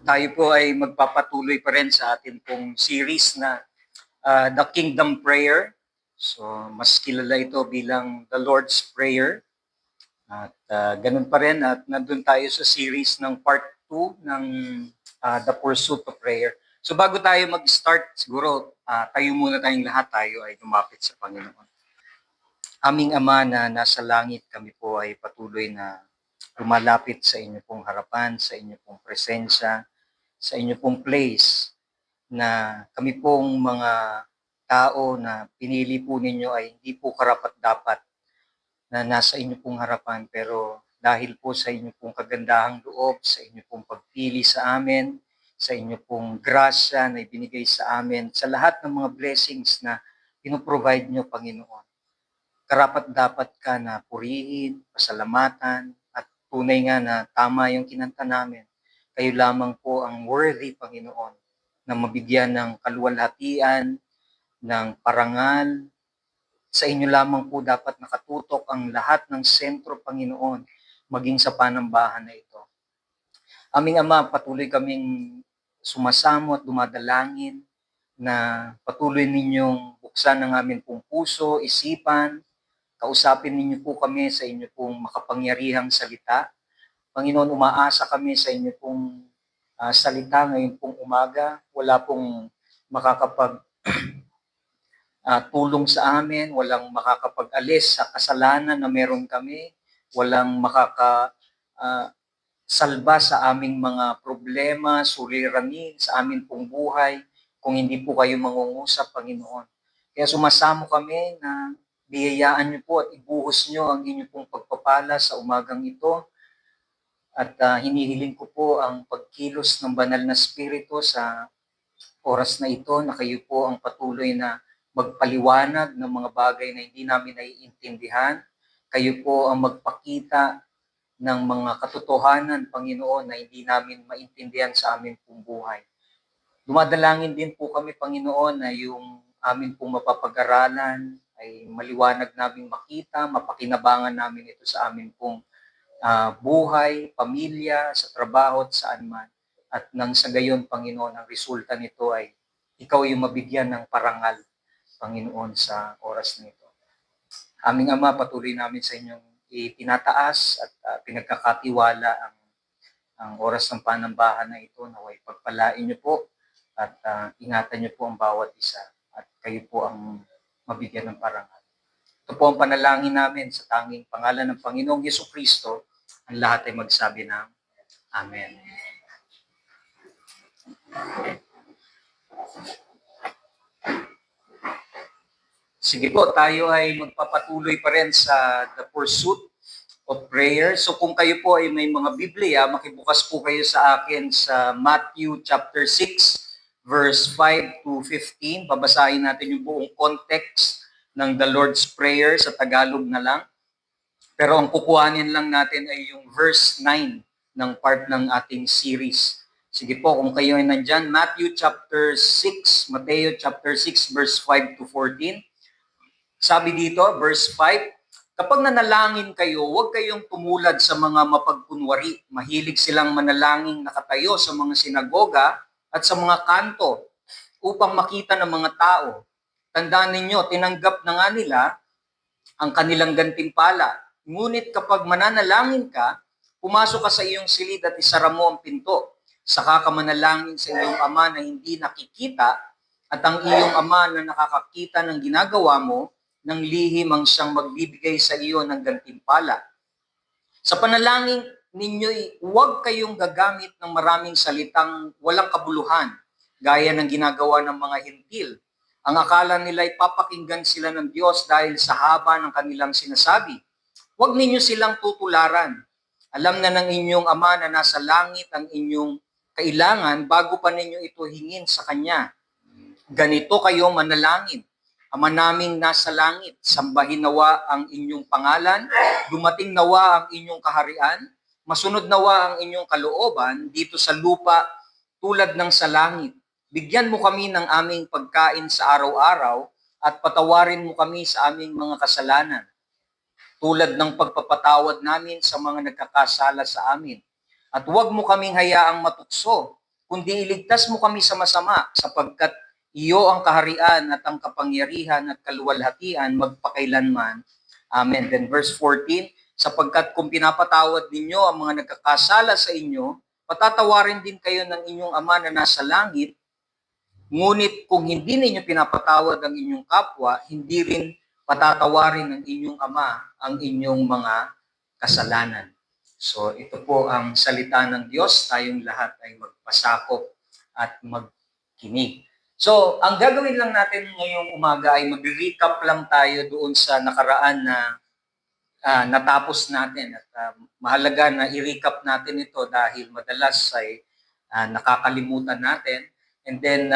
Tayo po ay magpapatuloy pa rin sa atin pong series na The Kingdom Prayer. So, mas kilala ito bilang The Lord's Prayer. At ganun pa rin at nandun tayo sa series ng part 2 ng The Pursuit of Prayer. So bago tayo mag-start, siguro tayo muna tayong lahat, tayo ay lumapit sa Panginoon. Aming Ama na nasa langit, kami po ay patuloy na lumalapit sa inyo pong harapan, sa inyo pong presensya, sa inyo pong place na kami pong mga tao na pinili po ninyo ay hindi po karapat-dapat na nasa inyo pong harapan, pero dahil po sa inyo pong kagandahang loob, sa inyo pong pagpili sa amin, sa inyo pong grasya na ibinigay sa amin, sa lahat ng mga blessings na pinoprovide nyo, Panginoon. Karapat-dapat ka na purihin, pasalamatan, at tunay nga na tama yung kinanta namin. Kayo lamang po ang worthy, Panginoon, na mabigyan ng kaluwalhatian, ng parangal. Sa inyo lamang po dapat nakatutok ang lahat ng sentro, Panginoon, maging sa panambahan na ito. Aming Ama, patuloy kaming sumasamo at dumadalangin na patuloy ninyong buksan ang aming pong puso, isipan, kausapin ninyo po kami sa inyo pong makapangyarihang salita. Panginoon, umaasa kami sa inyo pong salita ngayon pong umaga. Wala pong makakapag tulong sa amin, walang makakapag-alis sa kasalanan na meron kami, walang salba sa aming mga problema, suliranin sa amin pong buhay, kung hindi po kayo mangungusap, Panginoon. Kaya sumasamo kami na biyayaan niyo po at ibuhos niyo ang inyong pong pagpapala sa umagang ito. At hinihiling ko po ang pagkilos ng banal na spirito sa oras na ito na kayo po ang patuloy na magpaliwanag ng mga bagay na hindi namin naiintindihan. Kayo po ang magpakita ng mga katotohanan, Panginoon, na hindi namin maintindihan sa aming pong buhay. Dumadalangin din po kami, Panginoon, na yung amin pong mapapag-aralan ay maliwanag namin makita, mapakinabangan namin ito sa amin pong buhay, pamilya, sa trabaho at saan man. At nang sa gayon, Panginoon, ang resulta nito ay ikaw yung mabigyan ng parangal, Panginoon, sa oras nito. Aming Ama, patuloy namin sa inyong itinataas at pinagkakatiwala ang oras ng panambahan na ito. Naway pagpalain niyo po at ingatan niyo po ang bawat isa at kayo po ang mabigyan ng parangal. Ito po ang panalangin namin sa tanging pangalan ng Panginoong Jesucristo. Ang lahat ay magsabi ng Amen. Sige po, tayo ay magpapatuloy pa rin sa The Pursuit of Prayer. So kung kayo po ay may mga Biblia, makibukas po kayo sa akin sa Matthew chapter 6, verse 5 to 15. Babasahin natin yung buong context ng the Lord's Prayer sa Tagalog na lang. Pero ang kukuhanin lang natin ay yung verse 9 ng part ng ating series. Sige po, kung kayo ay nandyan, Matthew chapter 6, Mateo chapter 6, verse 5 to 14. Sabi dito, verse 5, kapag nanalangin kayo, huwag kayong tumulad sa mga mapagkunwari. Mahilig silang manalangin nakatayo sa mga sinagoga at sa mga kanto upang makita ng mga tao. Tandaan ninyo, tinanggap na nga nila ang kanilang gantimpala. Ngunit kapag mananalangin ka, pumasok ka sa iyong silid at isara mo ang pinto. Saka ka manalangin sa iyong ama na hindi nakikita at ang iyong ama na nakakakita ng ginagawa mo, ng lihim ang siyang magbibigay sa iyo ng gantimpala. Sa panalangin ninyo'y huwag kayong gagamit ng maraming salitang walang kabuluhan, gaya ng ginagawa ng mga hintil. Ang akala nila'y papakinggan sila ng Diyos dahil sa haba ng kanilang sinasabi. Huwag ninyo silang tutularan. Alam na ng inyong ama na nasa langit ang inyong kailangan bago pa ninyo ito hingin sa Kanya. Ganito kayo manalangin. Ama naming nasa langit, sambahin nawa ang inyong pangalan, dumating nawa ang inyong kaharian, masunod nawa ang inyong kalooban dito sa lupa tulad ng sa langit. Bigyan mo kami ng aming pagkain sa araw-araw at patawarin mo kami sa aming mga kasalanan, tulad ng pagpapatawad namin sa mga nagkakasala sa amin. At huwag mo kaming hayaang matukso kundi iligtas mo kami sa masama, sapagkat iyo ang kaharian at ang kapangyarihan at kaluwalhatian magpakailanman. Amen. Then verse 14, sapagkat kung pinapatawad ninyo ang mga nagkakasala sa inyo, patatawarin din kayo ng inyong Ama na nasa langit. Ngunit kung hindi ninyo pinapatawad ang inyong kapwa, hindi rin patatawarin ng inyong Ama ang inyong mga kasalanan. So ito po ang salita ng Diyos. Tayong lahat ay magpasakop at magkinig. So ang gagawin lang natin ngayong umaga ay mag-recap lang tayo doon sa nakaraan na natapos natin. At mahalaga na i-recap natin ito dahil madalas ay nakakalimutan natin. And then,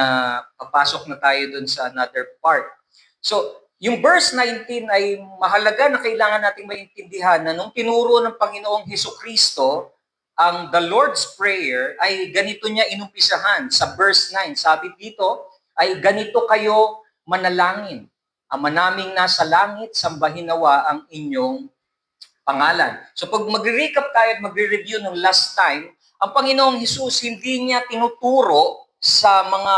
papasok na tayo dun sa another part. So, yung verse 19 ay mahalaga na kailangan nating maintindihan na nung tinuro ng Panginoong Hesukristo ang the Lord's Prayer ay ganito niya inumpisahan. Sa verse 9, sabi dito ay ganito kayo manalangin. Ama naming nasa langit, sambahin nawa ang inyong pangalan. So pag magre-recap tayo at magre-review ng last time, ang Panginoong Hesus hindi niya tinuturo sa mga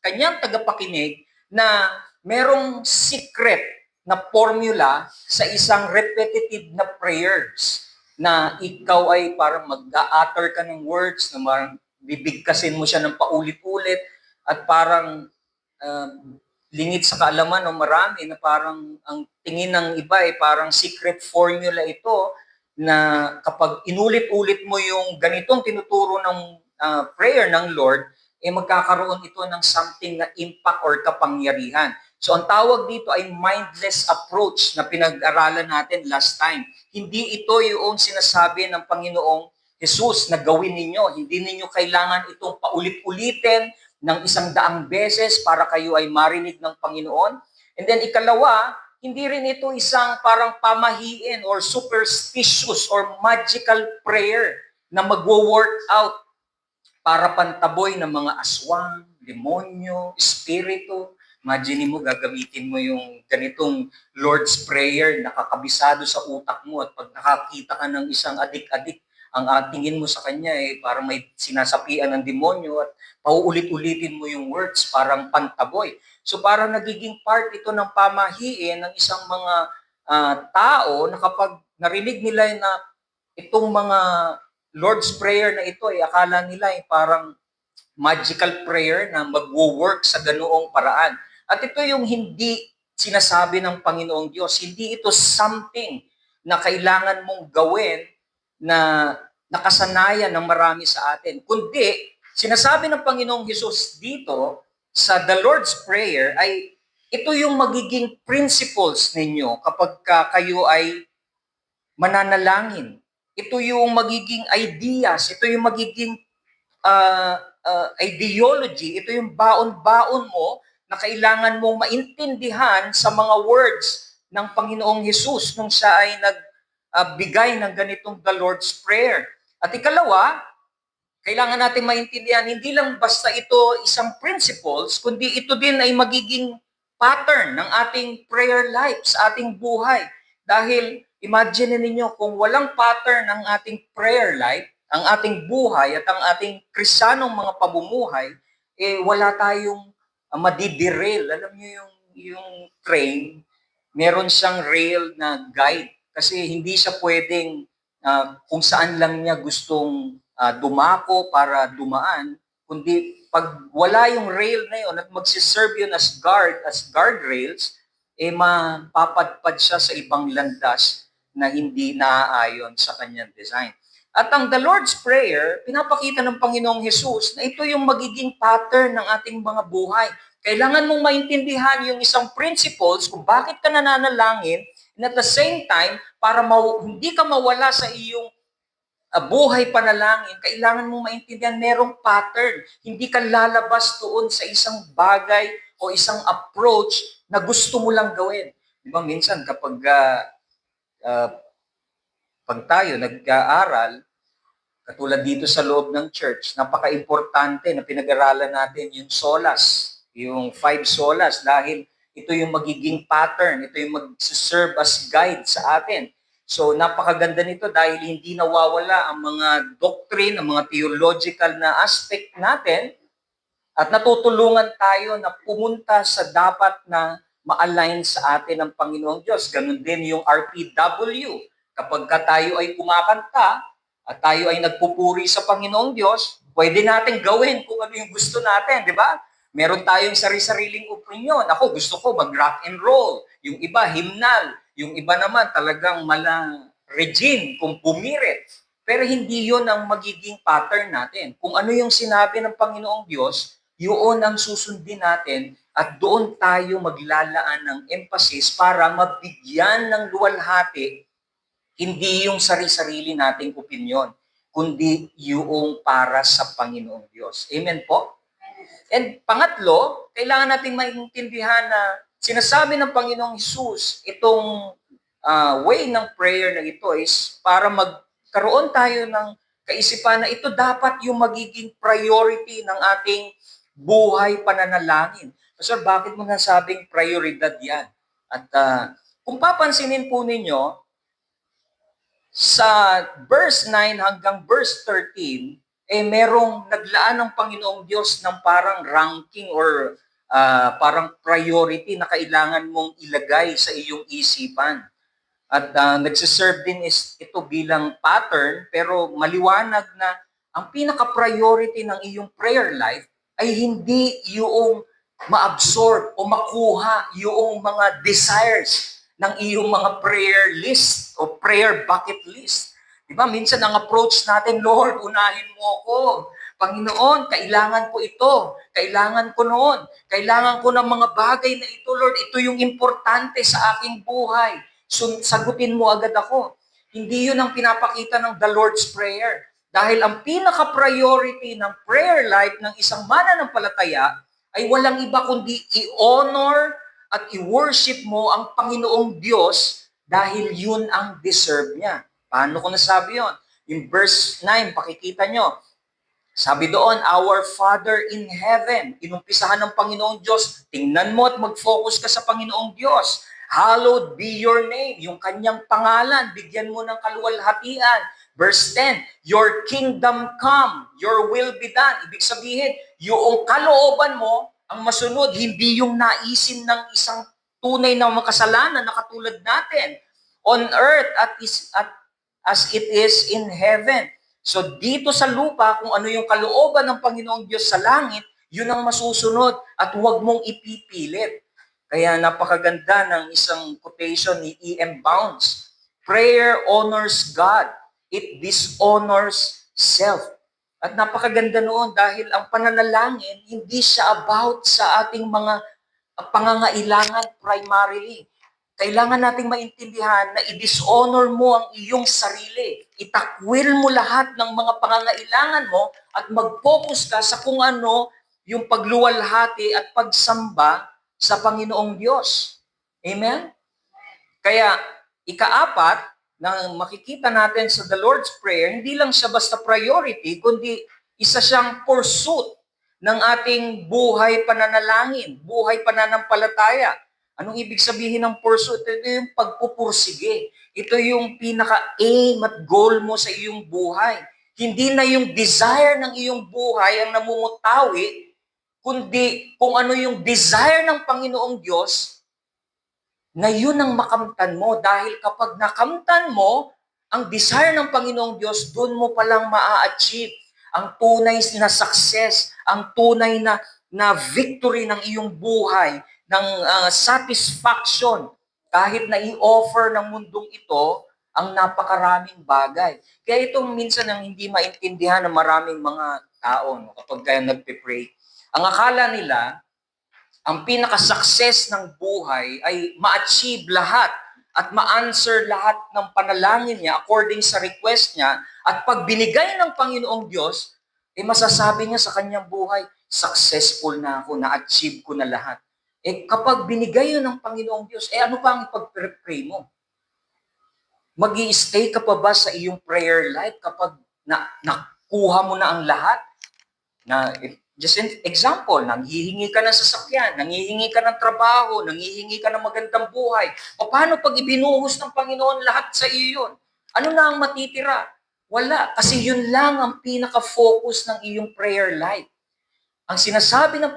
kanyang tagapakinig na merong secret na formula sa isang repetitive na prayers na ikaw ay parang mag-a-utter ka ng words na parang bibigkasin mo siya ng paulit-ulit at parang lingit sa kaalaman ng marami na parang ang tingin ng iba ay parang secret formula ito na kapag inulit-ulit mo yung ganitong tinuturo ng prayer ng Lord, eh magkakaroon ito ng something na impact or kapangyarihan. So ang tawag dito ay mindless approach na pinag-aralan natin last time. Hindi ito yung sinasabi ng Panginoong Jesus na gawin ninyo. Hindi ninyo kailangan itong paulit-ulitin ng 100 beses para kayo ay marinig ng Panginoon. And then ikalawa, hindi rin ito isang parang pamahiin or superstitious or magical prayer na magwo-work out para pantaboy ng mga aswang, demonyo, espiritu. Imagine mo, gagamitin mo yung ganitong Lord's Prayer, nakakabisado sa utak mo at pag nakakita ka ng isang adik-adik, ang tingin mo sa kanya eh parang may sinasapian ng demonyo at pauulit-ulitin mo yung words parang pantaboy. So parang nagiging part ito ng pamahiin ng isang mga tao na kapag narinig nila na itong mga Lord's Prayer na ito ay akala nila ay parang magical prayer na magwo-work sa ganoong paraan. At ito yung hindi sinasabi ng Panginoong Diyos. Hindi ito something na kailangan mong gawin na nakasanayan ng marami sa atin. Kundi, sinasabi ng Panginoong Hesus dito sa the Lord's Prayer ay ito yung magiging principles ninyo kapag kayo ay mananalangin. Ito yung magiging ideas, ito yung magiging ideology, ito yung baon-baon mo na kailangan mong maintindihan sa mga words ng Panginoong Hesus nung siya ay nagbigay ng ganitong the Lord's Prayer. At ikalawa, kailangan natin maintindihan, hindi lang basta ito isang principles, kundi ito din ay magiging pattern ng ating prayer life sa ating buhay. Dahil imagine ninyo kung walang pattern ng ating prayer life, ang ating buhay at ang ating Kristiyanong mga pamumuhay, eh wala tayong madiderail. Alam niyo yung train, meron siyang rail na guide kasi hindi siya pwedeng kung saan lang niya gustong dumako para dumaan, kundi pag wala yung rail na yun at magsiserve yun as guardrails, eh mapapadpad siya sa ibang landas na hindi naaayon sa kanyang design. At ang the Lord's Prayer, pinapakita ng Panginoong Hesus na ito yung magiging pattern ng ating mga buhay. Kailangan mong maintindihan yung isang principles kung bakit ka nananalangin, and at the same time, para hindi ka mawala sa iyong buhay panalangin, kailangan mong maintindihan merong pattern. Hindi ka lalabas doon sa isang bagay o isang approach na gusto mo lang gawin. Di ba minsan kapag pag tayo nag-aaral, katulad dito sa loob ng church, napaka-importante na pinag-aralan natin yung solas, yung 5 solas, dahil ito yung magiging pattern, ito yung mag-serve as guide sa atin. So napakaganda nito dahil hindi nawawala ang mga doctrine, ang mga theological na aspect natin at natutulungan tayo na pumunta sa dapat na ma-align sa atin ng Panginoong Diyos. Ganun din yung RPW. Kapag tayo ay kumakanta at tayo ay nagpupuri sa Panginoong Diyos, pwede natin gawin kung ano yung gusto natin, di ba? Meron tayong sari-sariling opinion. Ako, gusto ko mag-rock and roll. Yung iba, hymnal. Yung iba naman, talagang regine, kung pumirit. Pero hindi yon ang magiging pattern natin. Kung ano yung sinabi ng Panginoong Diyos, yun ang susundin natin at doon tayo maglalaan ng emphasis para mabigyan ng luwalhati hindi yung sari-sarili nating opinion, kundi yung para sa Panginoong Diyos. Amen po? And pangatlo, kailangan nating maintindihan na sinasabi ng Panginoong Hesus, itong way ng prayer na ito is para magkaroon tayo ng kaisipan na ito dapat yung magiging priority ng ating buhay pananalangin. Pastor, bakit mo nasabing prioridad yan? At kung papansinin po ninyo, sa verse 9 hanggang verse 13, merong naglaan ng Panginoong Diyos ng parang ranking or parang priority na kailangan mong ilagay sa iyong isipan. At nagsiserve din ito bilang pattern, pero maliwanag na ang pinaka-priority ng iyong prayer life ay hindi yung ma-absorb o makuha yung mga desires ng iyong mga prayer list o prayer bucket list. Diba? Minsan ang approach natin, Lord, unahin mo ako. Panginoon, kailangan ko ito. Kailangan ko noon. Kailangan ko ng mga bagay na ito, Lord. Ito yung importante sa aking buhay. So, sagutin mo agad ako. Hindi yun ang pinapakita ng the Lord's Prayer. Dahil ang pinaka-priority ng prayer life ng isang mananampalataya ay walang iba kundi i-honor at i-worship mo ang Panginoong Diyos dahil yun ang deserve niya. Paano ko nasabi yun? Yung verse 9, pakikita nyo. Sabi doon, Our Father in Heaven. Inumpisahan ng Panginoong Diyos. Tingnan mo at mag-focus ka sa Panginoong Diyos. Hallowed be your name. Yung kanyang pangalan, bigyan mo ng kaluwalhatian. Verse 10, Your kingdom come, your will be done. Ibig sabihin, yung kalooban mo, ang masunod, hindi yung naisin ng isang tunay na makasalanan na katulad natin on earth as it is in heaven. So dito sa lupa, kung ano yung kalooban ng Panginoong Diyos sa langit, yun ang masusunod at huwag mong ipipilit. Kaya napakaganda ng isang quotation ni E.M. Bounds. Prayer honors God. It dishonors self. At napakaganda noon dahil ang pananalangin, hindi siya about sa ating mga pangangailangan primarily. Kailangan nating maintindihan na i-dishonor mo ang iyong sarili. Itakwil mo lahat ng mga pangangailangan mo at mag-focus ka sa kung ano yung pagluwalhati at pagsamba sa Panginoong Diyos. Amen? Kaya, ikaapat, na makikita natin sa the Lord's Prayer, hindi lang siya basta priority, kundi isa siyang pursuit ng ating buhay pananalangin, buhay pananampalataya. Anong ibig sabihin ng pursuit? Ito yung pagpupursige. Ito yung pinaka-aim at goal mo sa iyong buhay. Hindi na yung desire ng iyong buhay ang namumutawi, kundi kung ano yung desire ng Panginoong Diyos na yun ang makamtan mo. Dahil kapag nakamtan mo, ang desire ng Panginoong Diyos, doon mo palang maa-achieve ang tunay na success, ang tunay na victory ng iyong buhay, ng satisfaction, kahit na i-offer ng mundong ito ang napakaraming bagay. Kaya itong minsan ang hindi maintindihan ng maraming mga tao kapag kaya nagpe-pray. Ang akala nila, ang pinaka-success ng buhay ay ma-achieve lahat at ma-answer lahat ng panalangin niya according sa request niya at pag binigay ng Panginoong Diyos, masasabi niya sa kanyang buhay, successful na ako, na-achieve ko na lahat. Kapag binigay yun ng Panginoong Diyos, ano pa ang ipag-pray mo? Mag-i-stay ka pa ba sa iyong prayer life kapag nakuha mo na ang lahat? Just an example, nanghihingi ka ng sasakyan, nanghihingi ka ng trabaho, nanghihingi ka ng magandang buhay. O paano pag ibinuhos ng Panginoon lahat sa iyo yun? Ano na ang matitira? Wala, kasi yun lang ang pinaka-focus ng iyong prayer life. Ang sinasabi ng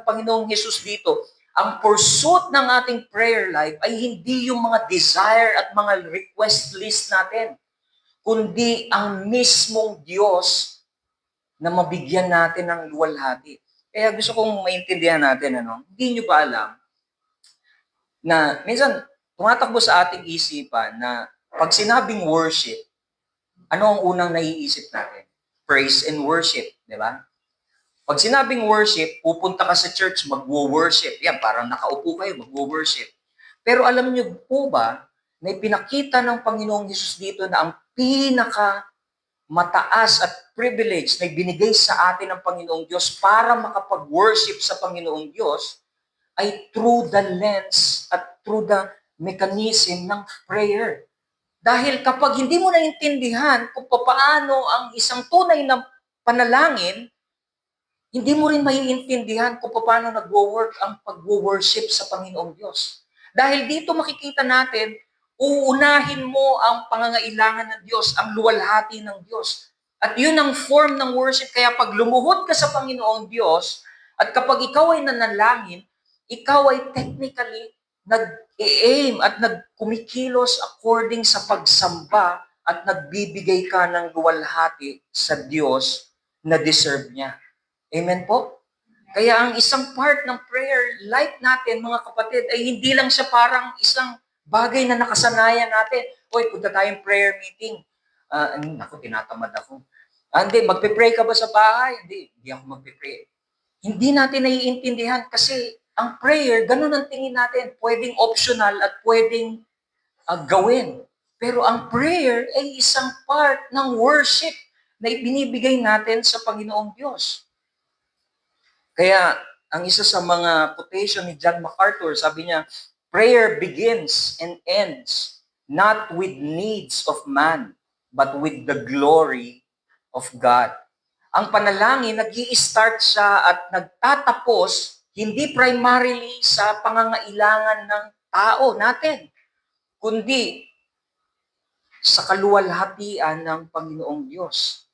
Panginoong Hesus dito, ang pursuit ng ating prayer life ay hindi yung mga desire at mga request list natin, kundi ang mismong Diyos na mabigyan natin ng luwalhati. Kaya gusto kong maintindihan natin, hindi nyo ba alam na minsan tumatakbo sa ating isipan na pag sinabing worship, ano ang unang naiisip natin? Praise and worship, di ba? Pag sinabing worship, pupunta ka sa church, magwo-worship. Yan, parang nakaupo kayo, magwo-worship. Pero alam niyo po ba, na ipinakita ng Panginoong Hesus dito na ang pinaka mataas at privilege na binigay sa atin ng Panginoong Diyos para makapag-worship sa Panginoong Diyos ay through the lens at through the mechanism ng prayer. Dahil kapag hindi mo naintindihan kung paano ang isang tunay na panalangin, hindi mo rin maiintindihan kung paano nagwo-work ang pagwo-worship sa Panginoong Diyos. Dahil dito makikita natin, uunahin mo ang pangangailangan ng Diyos, ang luwalhati ng Diyos. At yun ang form ng worship. Kaya pag lumuhod ka sa Panginoong Diyos, at kapag ikaw ay nanalangin, ikaw ay technically nag-aim at nagkumikilos according sa pagsamba at nagbibigay ka ng luwalhati sa Diyos na deserve niya. Amen po? Kaya ang isang part ng prayer life natin, mga kapatid, ay hindi lang siya parang isang bagay na nakasanayan natin. Hoy, punta tayong prayer meeting. Naku, tinatamad ako. Hindi, magpe-pray ka ba sa bahay? Hindi ako magpe-pray. Hindi natin naiintindihan kasi ang prayer, ganun ang tingin natin. Pwedeng optional at pwedeng gawin. Pero ang prayer ay isang part ng worship na ibinibigay natin sa Panginoong Diyos. Kaya, ang isa sa mga quotation ni John MacArthur, sabi niya, prayer begins and ends not with needs of man, but with the glory of God. Ang panalangin, nag-i-start siya at nagtatapos hindi primarily sa pangangailangan ng tao natin, kundi sa kaluwalhatian ng Panginoong Diyos.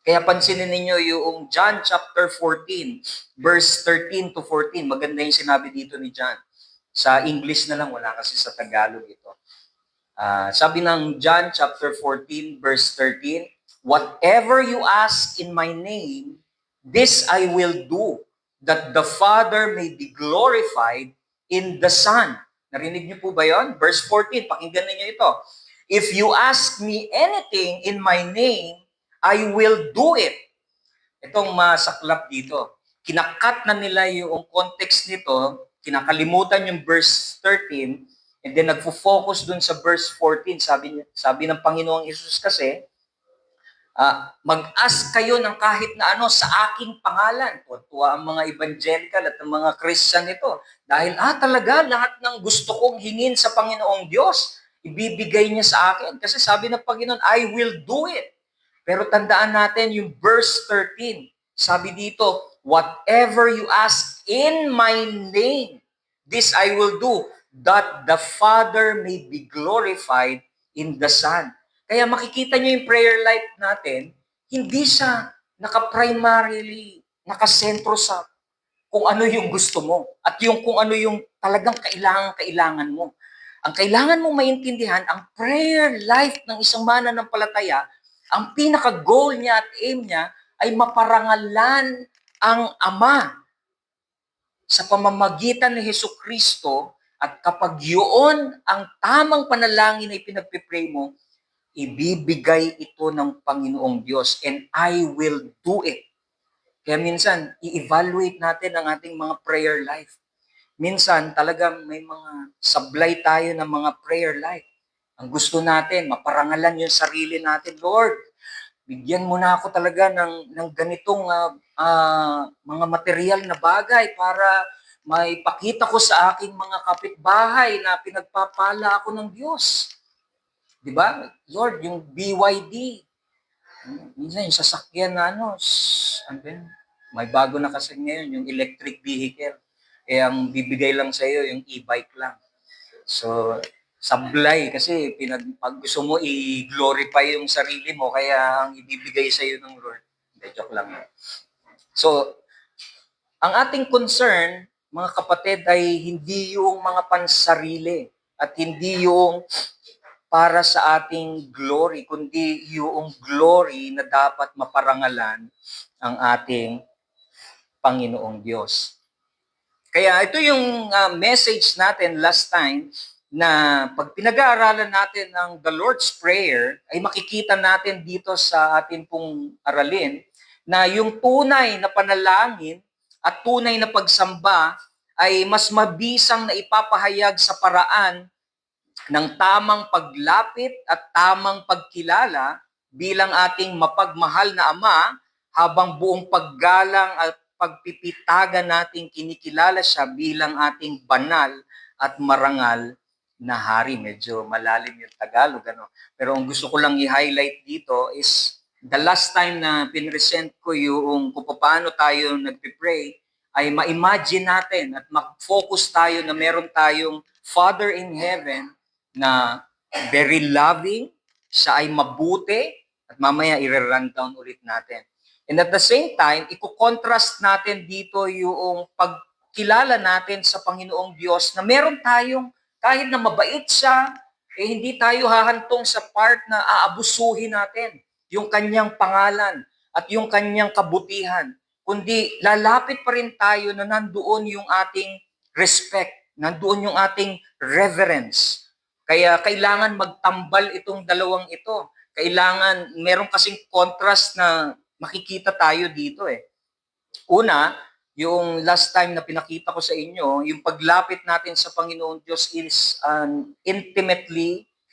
Kaya pansinin ninyo yung John chapter 14, verse 13 to 14. Maganda yung sinabi dito ni John. Sa English na lang, wala kasi sa Tagalog ito. Sabi ng John chapter 14, verse 13, whatever you ask in my name, this I will do, that the Father may be glorified in the Son. Narinig niyo po ba yon? Verse 14, pakinggan niyo ito. If you ask me anything in my name, I will do it. Itong masaklap dito. Kinakat na nila yung context nito, kinakalimutan yung verse 13, and then nagfo-focus dun sa verse 14. Sabi ng Panginoong Hesus kasi, mag-ask kayo ng kahit na ano sa aking pangalan. Tuwa ang mga evangelical at ang mga Christian nito. Dahil talaga lahat ng gusto kong hingin sa Panginoong Diyos, ibibigay niya sa akin. Kasi sabi ng Panginoon, I will do it. Pero tandaan natin yung verse 13. Sabi dito, whatever you ask in my name, this I will do, that the Father may be glorified in the Son. Kaya makikita niyo yung prayer life natin, hindi siya naka-primarily, nakasentro sa kung ano yung gusto mo at yung kung ano yung talagang kailangan mo. Ang kailangan mong maintindihan, ang prayer life ng isang mananampalataya, ang pinaka-goal niya at aim niya ay maparangalan ang Ama sa pamamagitan ni Hesukristo, at kapag yun ang tamang panalangin na ipinagpipray mo, ibibigay ito ng Panginoong Diyos and I will do it. Kaya minsan, i-evaluate natin ang ating mga prayer life. Minsan, talagang may mga sablay tayo ng mga prayer life. Ang gusto natin, maparangalan yung sarili natin. Lord, bigyan mo na ako talaga ng ganitong mga material na bagay para maipakita ko sa aking mga kapitbahay na pinagpapala ako ng Diyos. Di ba? Lord, yung BYD, Minsan yung sasakyan na ano ba yun? May bago na kasi ngayon, yung electric vehicle. Eh, ang bibigay lang sa iyo yung e-bike lang. So, sablay kasi pag gusto mo i-glorify yung sarili mo, kaya ang ibibigay sa iyo ng Lord. Hindi, joke lang. So, ang ating concern, mga kapatid, ay hindi yung mga pansarili at hindi yung para sa ating glory, kundi yung glory na dapat maparangalan ang ating Panginoong Diyos. Kaya ito yung message natin last time na pag pinag-aaralan natin ang The Lord's Prayer, ay makikita natin dito sa atin pong aralin na yung tunay na panalangin at tunay na pagsamba ay mas mabisang na ipapahayag sa paraan ng tamang paglapit at tamang pagkilala bilang ating mapagmahal na Ama, habang buong paggalang at pagpipitagan nating kinikilala siya bilang ating banal at marangal na hari. Medyo malalim yung Tagalog, ano? Pero ang gusto ko lang i-highlight dito is the last time na pinresent ko yung kung paano tayo nagpipray, ay ma-imagine natin at mag-focus tayo na meron tayong Father in Heaven na very loving, siya ay mabuti, at mamaya i-rundown ulit natin. And at the same time, i-contrast natin dito yung pagkilala natin sa Panginoong Diyos na meron tayong, kahit na mabait siya, eh hindi tayo hahantong sa part na aabusuhin natin yung kanyang pangalan at yung kanyang kabutihan, kundi lalapit pa rin tayo na nandoon yung ating respect, nandoon yung ating reverence. Kaya kailangan magtambal itong dalawang ito. Kailangan, meron kasing contrast na makikita tayo dito eh. Una, yung last time na pinakita ko sa inyo, yung paglapit natin sa Panginoon Diyos is an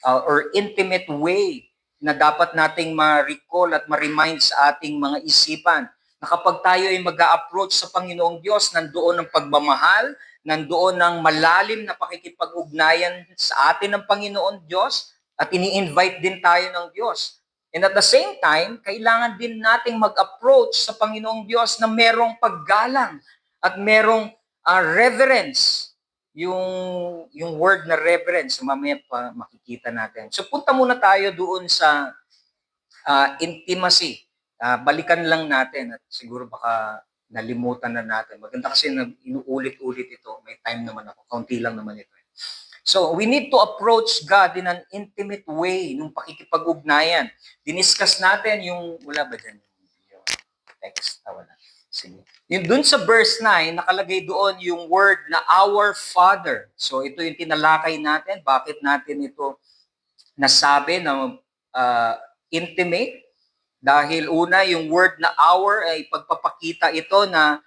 or intimate way na dapat nating ma-recall at ma-remind sa ating mga isipan na kapag tayo ay mag-a-approach sa Panginoong Diyos, nandoon ang pagmamahal, nandoon ang malalim na pakikipag-ugnayan sa atin ng Panginoon Diyos, at ini-invite din tayo ng Diyos. And at the same time, kailangan din nating mag-approach sa Panginoong Diyos na merong paggalang at merong reverence. Yung word na reverence, mamaya pa makikita natin. So punta muna tayo doon sa intimacy. Balikan lang natin at siguro baka nalimutan na natin. Maganda kasi na inuulit-ulit ito. May time naman ako. Kaunti lang naman ito. So, we need to approach God in an intimate way nung pakikipag-ugnayan. Diniscuss natin yung, wala ba dyan yung text? Wala. Sige. Yung dun sa verse 9, nakalagay doon yung word na our Father. So, ito yung tinalakay natin. Bakit natin ito nasabi na intimate? Dahil una, yung word na our ay pagpapakita ito na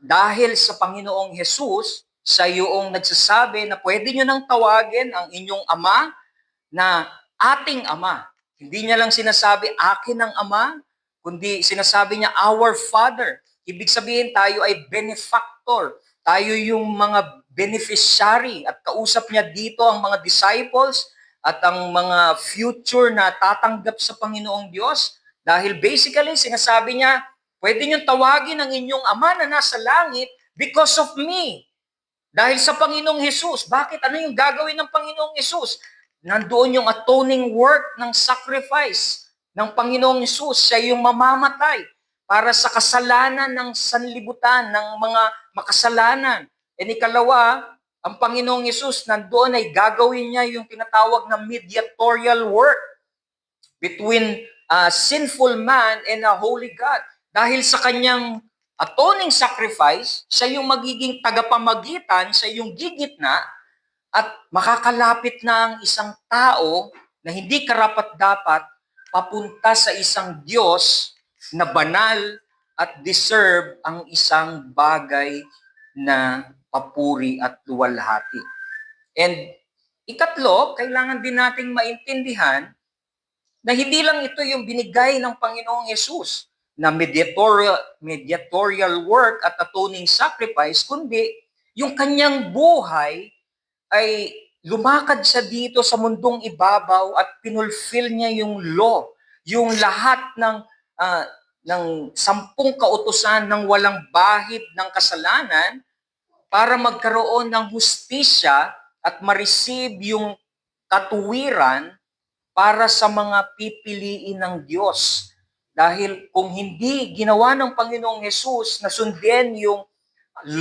dahil sa Panginoong Jesus, sa yung nagsasabi na pwede nyo nang tawagin ang inyong ama na ating ama. Hindi niya lang sinasabi akin ang ama, kundi sinasabi niya our Father. Ibig sabihin tayo ay benefactor. Tayo yung mga beneficiary at kausap niya dito ang mga disciples at ang mga future na tatanggap sa Panginoong Diyos. Dahil basically sinasabi niya, pwede niyong tawagin ang inyong ama na nasa langit because of me. Dahil sa Panginoong Hesus. Bakit? Ano yung gagawin ng Panginoong Hesus? Nandoon yung atoning work ng sacrifice ng Panginoong Hesus. Siya yung mamamatay para sa kasalanan ng sanlibutan, ng mga makasalanan. E ikalawa, ang Panginoong Hesus nandoon ay gagawin niya yung tinatawag na mediatorial work between a sinful man and a holy God. Dahil sa kanyang atoning sacrifice, siya yung magiging tagapamagitan, siya yung gigitna, at makakalapit na ang isang tao na hindi karapat-dapat papunta sa isang Diyos na banal at deserve ang isang bagay na papuri at luwalhati. And ikatlo, kailangan din nating maintindihan na hindi lang ito yung binigay ng Panginoong Yesus na mediatorial work at atoning sacrifice, kundi yung kanyang buhay ay lumakad siya dito sa mundong ibabaw at pinulfill niya yung law, yung lahat ng 10 kautusan ng walang bahid ng kasalanan para magkaroon ng hustisya at ma-receive yung katuwiran para sa mga pipiliin ng Diyos. Dahil kung hindi ginawa ng Panginoong Hesus na sundin yung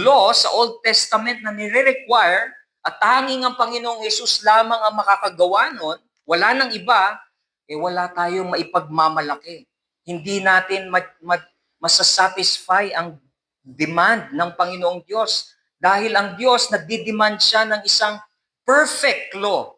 law sa Old Testament na nire-require at tanging ang Panginoong Hesus lamang ang makakagawa nun, wala nang iba, wala tayong maipagmamalaki. Hindi natin masasatisfy ang demand ng Panginoong Diyos. Dahil ang Diyos, nagdi-demand siya ng isang perfect law,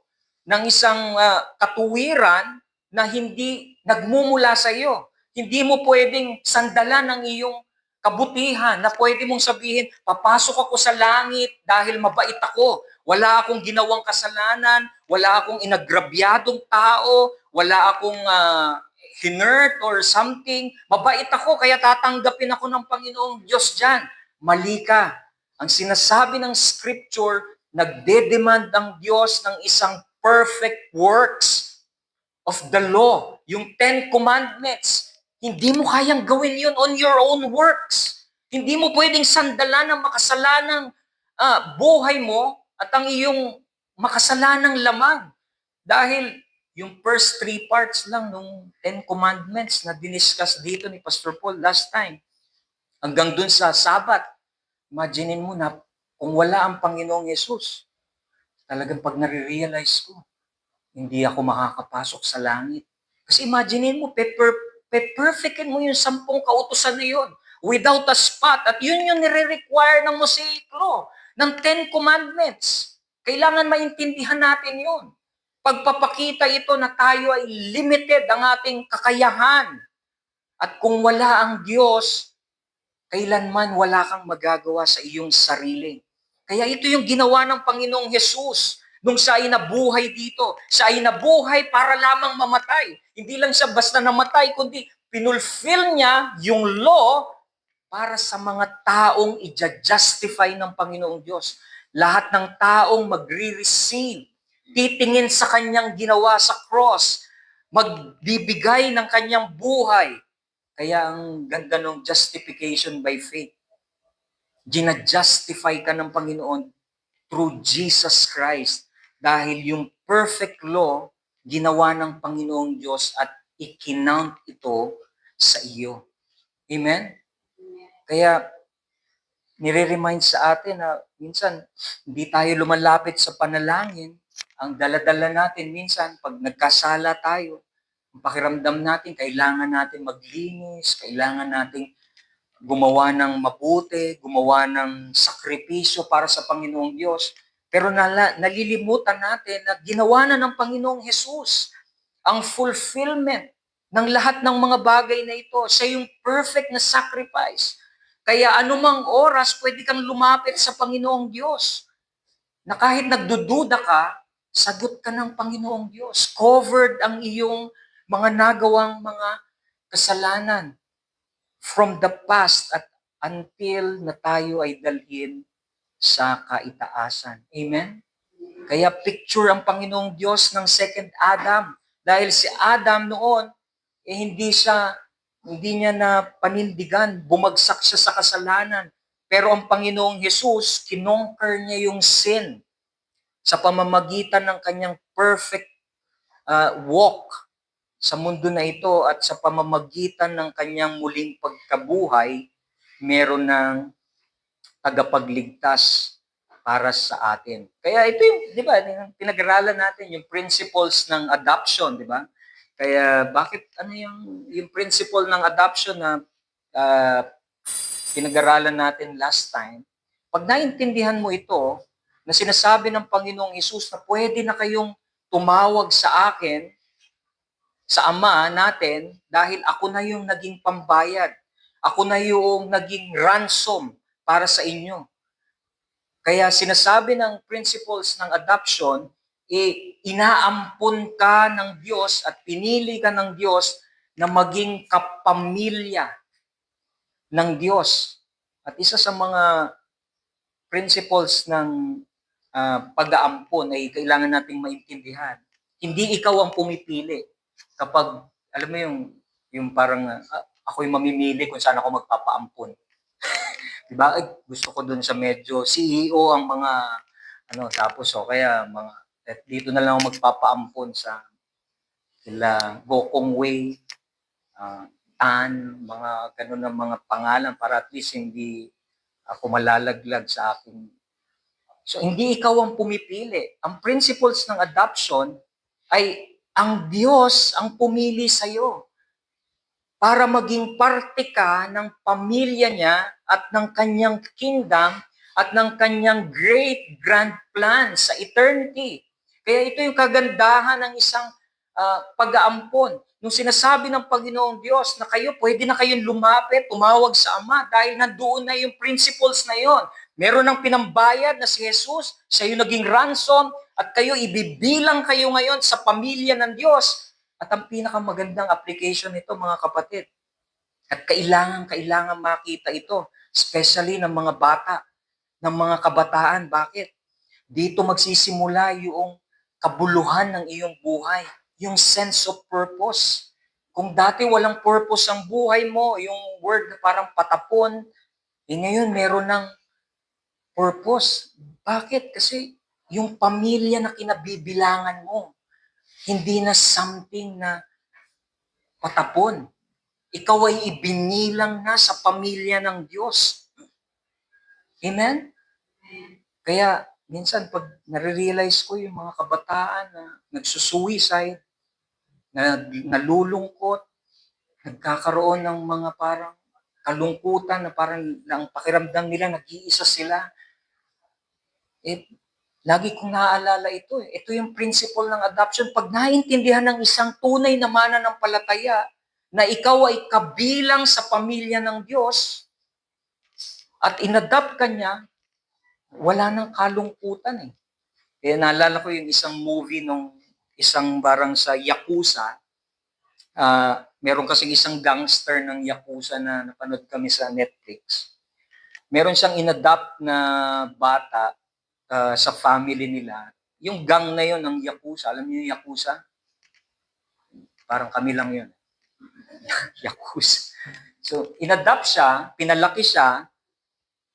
ng isang katuwiran na hindi nagmumula sa iyo. Hindi mo pwedeng sandalan ng iyong kabutihan na pwede mong sabihin, papasok ako sa langit dahil mabait ako. Wala akong ginawang kasalanan, wala akong inagrabyadong tao, wala akong hinurt or something. Mabait ako, kaya tatanggapin ako ng Panginoong Diyos dyan. Mali ka. Ang sinasabi ng Scripture, nagde-demand ang Diyos ng isang perfect works of the law. Yung 10 Commandments. Hindi mo kayang gawin yun on your own works. Hindi mo pwedeng sandalan ng makasalanang buhay mo at ang iyong makasalanang lamang. Dahil yung first 3 parts lang ng 10 Commandments na diniscuss dito ni Pastor Paul last time, hanggang dun sa Sabat, imaginin mo na kung wala ang Panginoong Yesus, talagang pag nare-realize ko, hindi ako makakapasok sa langit. Kasi imaginin mo, perfectin mo yung 10 kautusan na yun without a spot. At yun yung nire-require ng Mosaic Law, ng 10 Commandments. Kailangan maintindihan natin yun. Pagpapakita ito na tayo ay limited ang ating kakayahan. At kung wala ang Diyos, kailanman wala kang magagawa sa iyong sarili. Kaya ito yung ginawa ng Panginoong Hesus nung siya ay nabuhay dito. Siya ay nabuhay para lamang mamatay. Hindi lang siya basta namatay, kundi pinulfill niya yung law para sa mga taong i-justify ng Panginoong Diyos. Lahat ng taong magre-receive, titingin sa kanyang ginawa sa cross, magbibigay ng kanyang buhay. Kaya ang ganda ng justification by faith. Gina-justify ka ng Panginoon through Jesus Christ. Dahil yung perfect law, ginawa ng Panginoong Diyos at ikinount ito sa iyo. Amen? Kaya, nire-remind sa atin na minsan, hindi tayo lumalapit sa panalangin. Ang dala-dala natin minsan, pag nagkasala tayo, ang pakiramdam natin, kailangan natin maglinis, kailangan natin gumawa ng mabuti, gumawa ng sakripisyo para sa Panginoong Diyos. Pero nalilimutan natin na ginawa na ng Panginoong Hesus ang fulfillment ng lahat ng mga bagay na ito. Siya yung perfect na sacrifice. Kaya anumang oras, pwede kang lumapit sa Panginoong Diyos. Na kahit nagdududa ka, sagot ka ng Panginoong Diyos. Covered ang iyong mga nagawang mga kasalanan from the past at until na tayo ay dalhin sa kaitaasan. Amen? Kaya picture ang Panginoong Diyos ng second Adam. Dahil si Adam noon, hindi niya na panindigan, bumagsak siya sa kasalanan. Pero ang Panginoong Hesus, kinonquer niya yung sin sa pamamagitan ng kanyang perfect walk sa mundo na ito at sa pamamagitan ng kanyang muling pagkabuhay, meron ng tagapagligtas para sa atin. Kaya ito yung, di ba, pinag-aralan natin yung principles ng adoption, di ba? Kaya bakit yung principle ng adoption na pinag-aralan natin last time, pag naintindihan mo ito, na sinasabi ng Panginoong Hesus na pwede na kayong tumawag sa akin, sa Ama natin, dahil ako na yung naging pambayad. Ako na yung naging ransom para sa inyo. Kaya sinasabi ng principles ng adoption, inaampun ka ng Diyos at pinili ka ng Diyos na maging kapamilya ng Diyos. At isa sa mga principles ng pag-aampon ay kailangan nating maintindihan. Hindi ikaw ang pumipili kapag alam mo yung parang ako yung mamimili kung saan ako magpapaampon. Diba? Ay, gusto ko dun sa medyo CEO ang mga tapos kaya mga dito na lang ako magpapaampon sa sila Gokong Wei, Tan, mga ganun ng mga pangalan para at least hindi ako malalaglag sa akin. So hindi ikaw ang pumipili. Ang principles ng adoption ay ang Diyos ang pumili sa iyo para maging parte ka ng pamilya niya at ng kanyang kingdom at ng kanyang great grand plan sa eternity. Kaya ito yung kagandahan ng isang pag-aampon. Nung sinasabi ng Panginoong Diyos na kayo, pwede na kayong lumapit, tumawag sa Ama dahil nandoon na yung principles na yon. Meron ng pinambayad na si Jesus, siya yung naging ransom at kayo ibibilang kayo ngayon sa pamilya ng Diyos. At ang pinakamagandang application nito, mga kapatid, at kailangan makita ito, especially ng mga bata, ng mga kabataan. Bakit? Dito magsisimula yung kabuluhan ng iyong buhay, yung sense of purpose. Kung dati walang purpose ang buhay mo, yung word na parang patapon, ngayon meron ng purpose. Bakit? Kasi yung pamilya na kinabibilangan mo, hindi na something na patapon. Ikaw ay ibinilang na sa pamilya ng Diyos. Amen? Kaya minsan pag nare-realize ko yung mga kabataan na nagsusuicide, na nalulungkot, nagkakaroon ng mga parang kalungkutan na parang ang pakiramdam nila nag-iisa sila, lagi kong naaalala ito. Ito yung principle ng adoption. Pag naintindihan ng isang tunay na mananampalataya na ikaw ay kabilang sa pamilya ng Diyos at inadopt ka niya, wala nang kalungkutan eh. Kaya naalala ko yung isang movie nung isang barang sa Yakuza. Meron kasing isang gangster ng Yakuza na napanood kami sa Netflix. Meron siyang inadopt na bata sa family nila. Yung gang na yon ng Yakuza, alam niyo yung Yakuza? Parang kami lang yun. Yakuza. So, inadopt siya, pinalaki siya,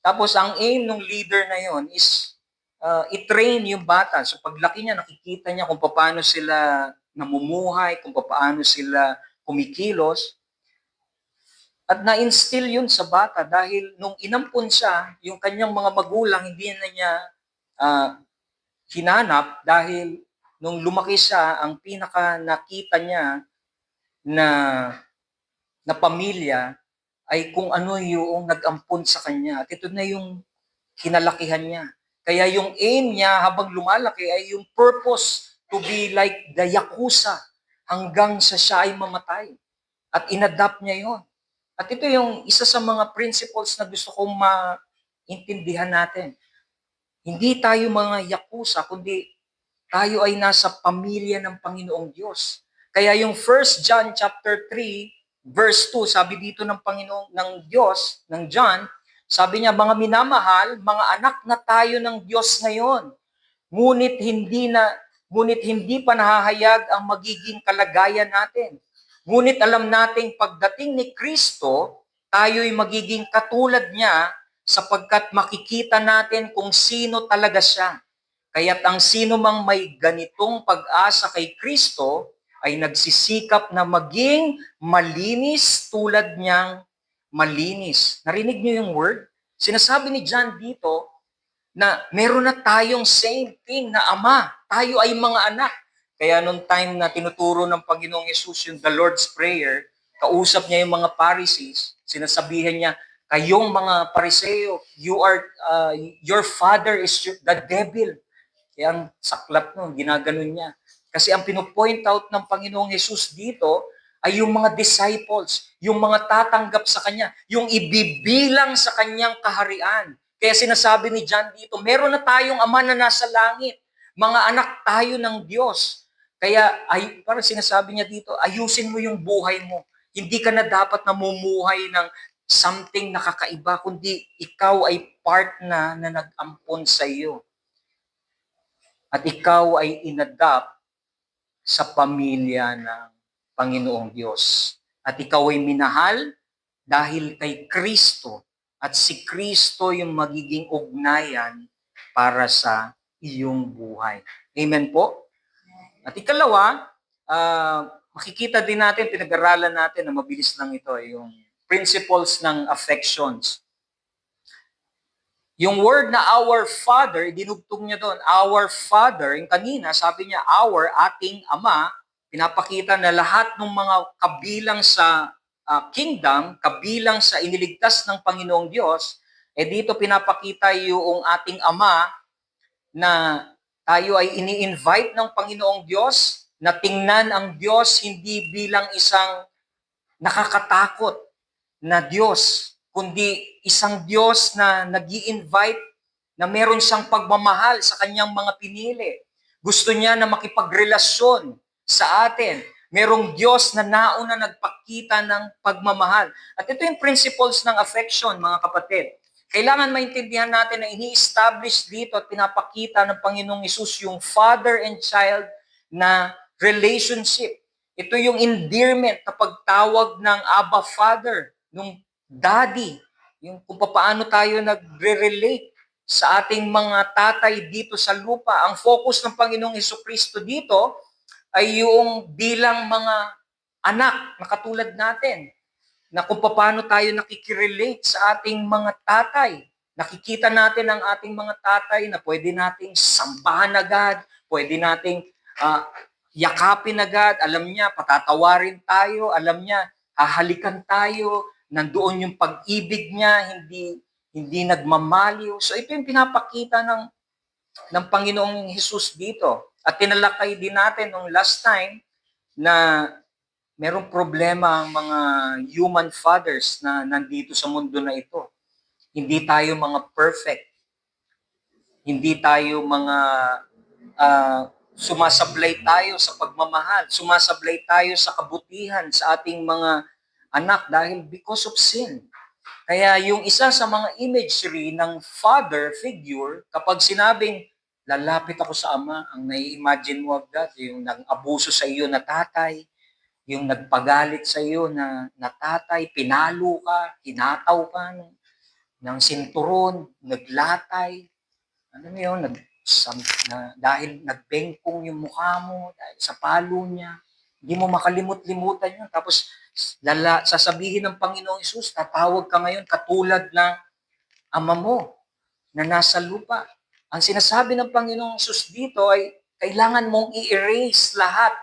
tapos ang aim ng leader na yon is i-train yung bata. So paglaki niya, nakikita niya kung paano sila namumuhay, kung paano sila kumikilos. At na-instill yun sa bata dahil nung inampun siya, yung kanyang mga magulang hindi na niya hinanap dahil nung lumaki siya, ang pinaka nakita niya na pamilya ay kung ano yung nag-ampun sa kanya. At ito na yung kinalakihan niya. Kaya yung aim niya habang lumalaki ay yung purpose to be like the Yakuza hanggang sa siya ay mamatay. At inadapt niya yon. At ito yung isa sa mga principles na gusto kong maintindihan natin. Hindi tayo mga Yakuza, kundi tayo ay nasa pamilya ng Panginoong Diyos. Kaya yung 1 John chapter 3, verse 2, sabi dito ng Panginoong ng Diyos, ng John, sabi niya, mga minamahal, mga anak na tayo ng Diyos ngayon. Ngunit hindi pa nahahayag ang magiging kalagayan natin. Ngunit alam nating pagdating ni Kristo, tayo'y magiging katulad niya sapagkat makikita natin kung sino talaga siya. Kaya't ang sino mang may ganitong pag-asa kay Kristo ay nagsisikap na maging malinis tulad niyang malinis. Narinig niyo yung word? Sinasabi ni John dito na meron na tayong same thing na ama. Tayo ay mga anak. Kaya nung time na tinuturo ng Panginoong Yesus yung the Lord's Prayer, kausap niya yung mga Pharisees, sinasabihan niya, kayong mga Pariseo, your father is the devil. Kaya ang saklap nun, ginaganon niya. Kasi ang pinopoint out ng Panginoong Yesus dito ay yung mga disciples, yung mga tatanggap sa Kanya, yung ibibilang sa Kanyang kaharian. Kaya sinasabi ni John dito, meron na tayong Ama na nasa langit. Mga anak tayo ng Diyos. Kaya parang sinasabi niya dito, ayusin mo yung buhay mo. Hindi ka na dapat namumuhay ng something na kakaiba, kundi ikaw ay part na nag-ampon sa iyo. At ikaw ay inadopt sa pamilya ng Panginoong Diyos. At ikaw ay minahal dahil kay Kristo. At si Kristo yung magiging ugnayan para sa iyong buhay. Amen po? At ikalawa, makikita din natin, pinag-aralan natin na mabilis lang ito, yung principles ng affections. Yung word na our Father, dinugtong niya doon, our Father, yung kanina, sabi niya, our, ating Ama, pinapakita na lahat ng mga kabilang sa kingdom, kabilang sa iniligtas ng Panginoong Diyos, dito pinapakita yung ating Ama na tayo ay ini-invite ng Panginoong Diyos na tingnan ang Diyos hindi bilang isang nakakatakot na Diyos, kundi isang Diyos na nag-i-invite na meron siyang pagmamahal sa kanyang mga pinili. Gusto niya na makipagrelasyon sa atin. Merong Diyos na nauna nagpakita ng pagmamahal. At ito yung principles ng affection, mga kapatid. Kailangan maintindihan natin na ini-establish dito at pinapakita ng Panginoong Hesus yung father and child na relationship. Ito yung endearment na pagtawag ng Abba Father, nung daddy, yung kung paano tayo nagre-relate sa ating mga tatay dito sa lupa. Ang focus ng Panginoong Hesukristo dito ay yung bilang mga anak na katulad natin, na kung paano tayo nakikirelate sa ating mga tatay. Nakikita natin ang ating mga tatay na pwede nating sampahan agad, pwede nating yakapin agad, alam niya, patatawarin tayo, alam niya, hahalikan tayo, nandoon yung pag-ibig niya, hindi nagmamaliw. So ito yung pinapakita ng Panginoong Hesus dito. At tinalakay din natin nung last time na merong problema ang mga human fathers na nandito sa mundo na ito. Hindi tayo mga perfect. Hindi tayo mga sumasablay tayo sa pagmamahal, sumasablay tayo sa kabutihan sa ating mga anak dahil because of sin. Kaya yung isa sa mga imagery ng father figure, kapag sinabing, lalapit ako sa ama, ang nai-imagine mo agad, yung nag-abuso sa iyo na tatay, yung nagpagalit sa iyo na tatay, pinalo ka, hinataw ka ng sinturon, naglatay, ano yun, dahil nagbengkong yung mukha mo, dahil sa palo niya, hindi mo makalimut-limutan yun. Tapos sasabihin ng Panginoong Hesus, tatawag ka ngayon katulad ng ama mo na nasa lupa. Ang sinasabi ng Panginoong Hesus dito ay kailangan mong i-erase lahat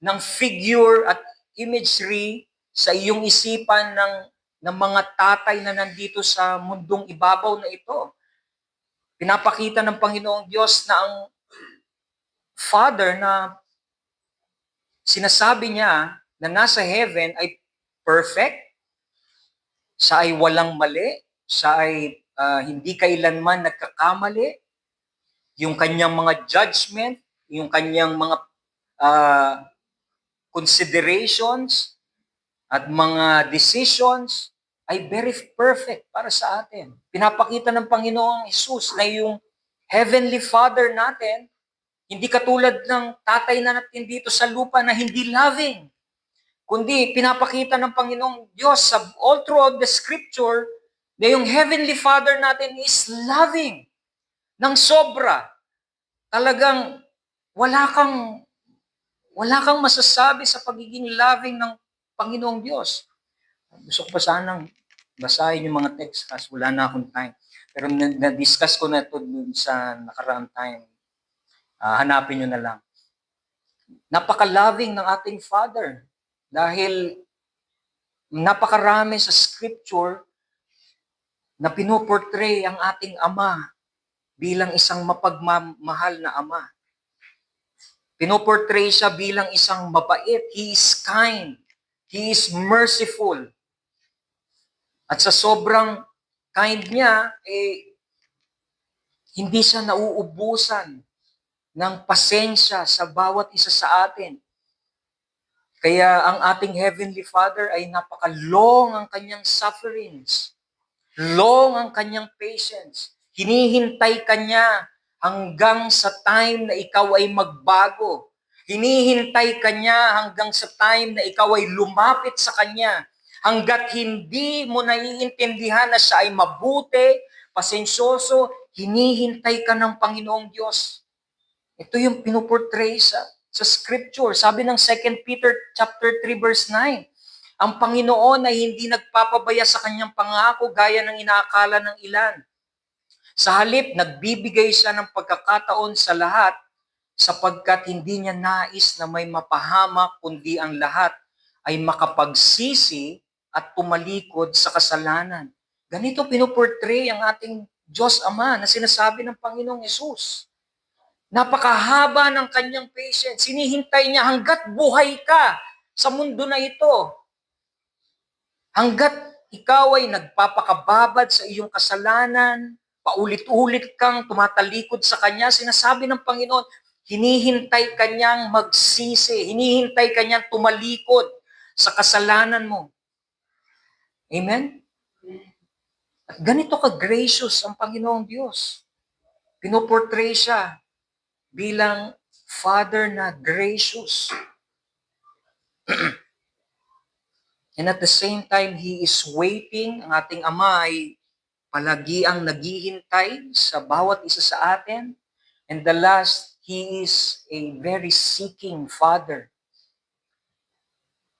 ng figure at imagery sa iyong isipan ng mga tatay na nandito sa mundong ibabaw na ito. Pinapakita ng Panginoong Diyos na ang Father na sinasabi niya na nasa heaven ay perfect, siya ay walang mali, siya ay hindi kailanman nagkakamali, yung kanyang mga judgment, yung kanyang mga considerations at mga decisions ay very perfect para sa atin. Pinapakita ng Panginoong Hesus na yung Heavenly Father natin, hindi katulad ng tatay na natin dito sa lupa na hindi loving. Kundi pinapakita ng Panginoong Diyos sa all throughout the scripture na yung Heavenly Father natin is loving ng sobra. Talagang wala kang masasabi sa pagiging loving ng Panginoong Diyos. Gusto ko pa sanang basahin yung mga text kasi wala na akong time. Pero na-discuss ko na ito dun sa nakaraang time. Hanapin nyo na lang. Napaka-loving ng ating Father dahil napakarami sa scripture na pinoportray ang ating Ama bilang isang mapagmamahal na Ama. Pinoportray siya bilang isang mabait. He is kind. He is merciful. At sa sobrang kind niya, hindi siya nauubusan ng pasensya sa bawat isa sa atin. Kaya ang ating Heavenly Father ay napaka-long ang kanyang sufferings. Long ang kanyang patience. Hinihintay ka niya hanggang sa time na ikaw ay magbago. Hinihintay ka niya hanggang sa time na ikaw ay lumapit sa kanya. Hanggat hindi mo naiintindihan na siya ay mabuti, pasensyoso, hinihintay ka ng Panginoong Diyos. Ito yung pinuportray sa scripture. Sabi ng 2 Peter chapter 3 verse 9, ang Panginoon ay hindi nagpapabaya sa kanyang pangako gaya ng inaakala ng ilan. Sa halip, nagbibigay siya ng pagkakataon sa lahat sapagkat hindi niya nais na may mapahamak kundi ang lahat ay makapagsisi at tumalikod sa kasalanan. Ganito pinuportray ang ating Diyos Ama na sinasabi ng Panginoong Yesus. Napakahaba ng kanyang patience. Hinihintay niya hanggat buhay ka sa mundo na ito. Hanggat ikaw ay nagpapakababad sa iyong kasalanan, paulit-ulit kang tumatalikod sa Kanya, sinasabi ng Panginoon, hinihintay Kanyang magsisi, hinihintay Kanyang tumalikod sa kasalanan mo. Amen? At ganito ka-gracious ang Panginoong Diyos. Pinoportray siya bilang Father na gracious. And at the same time, He is waiting. Ang ating Ama ay palagi ang naghihintay sa bawat isa sa atin. And the last, He is a very seeking Father.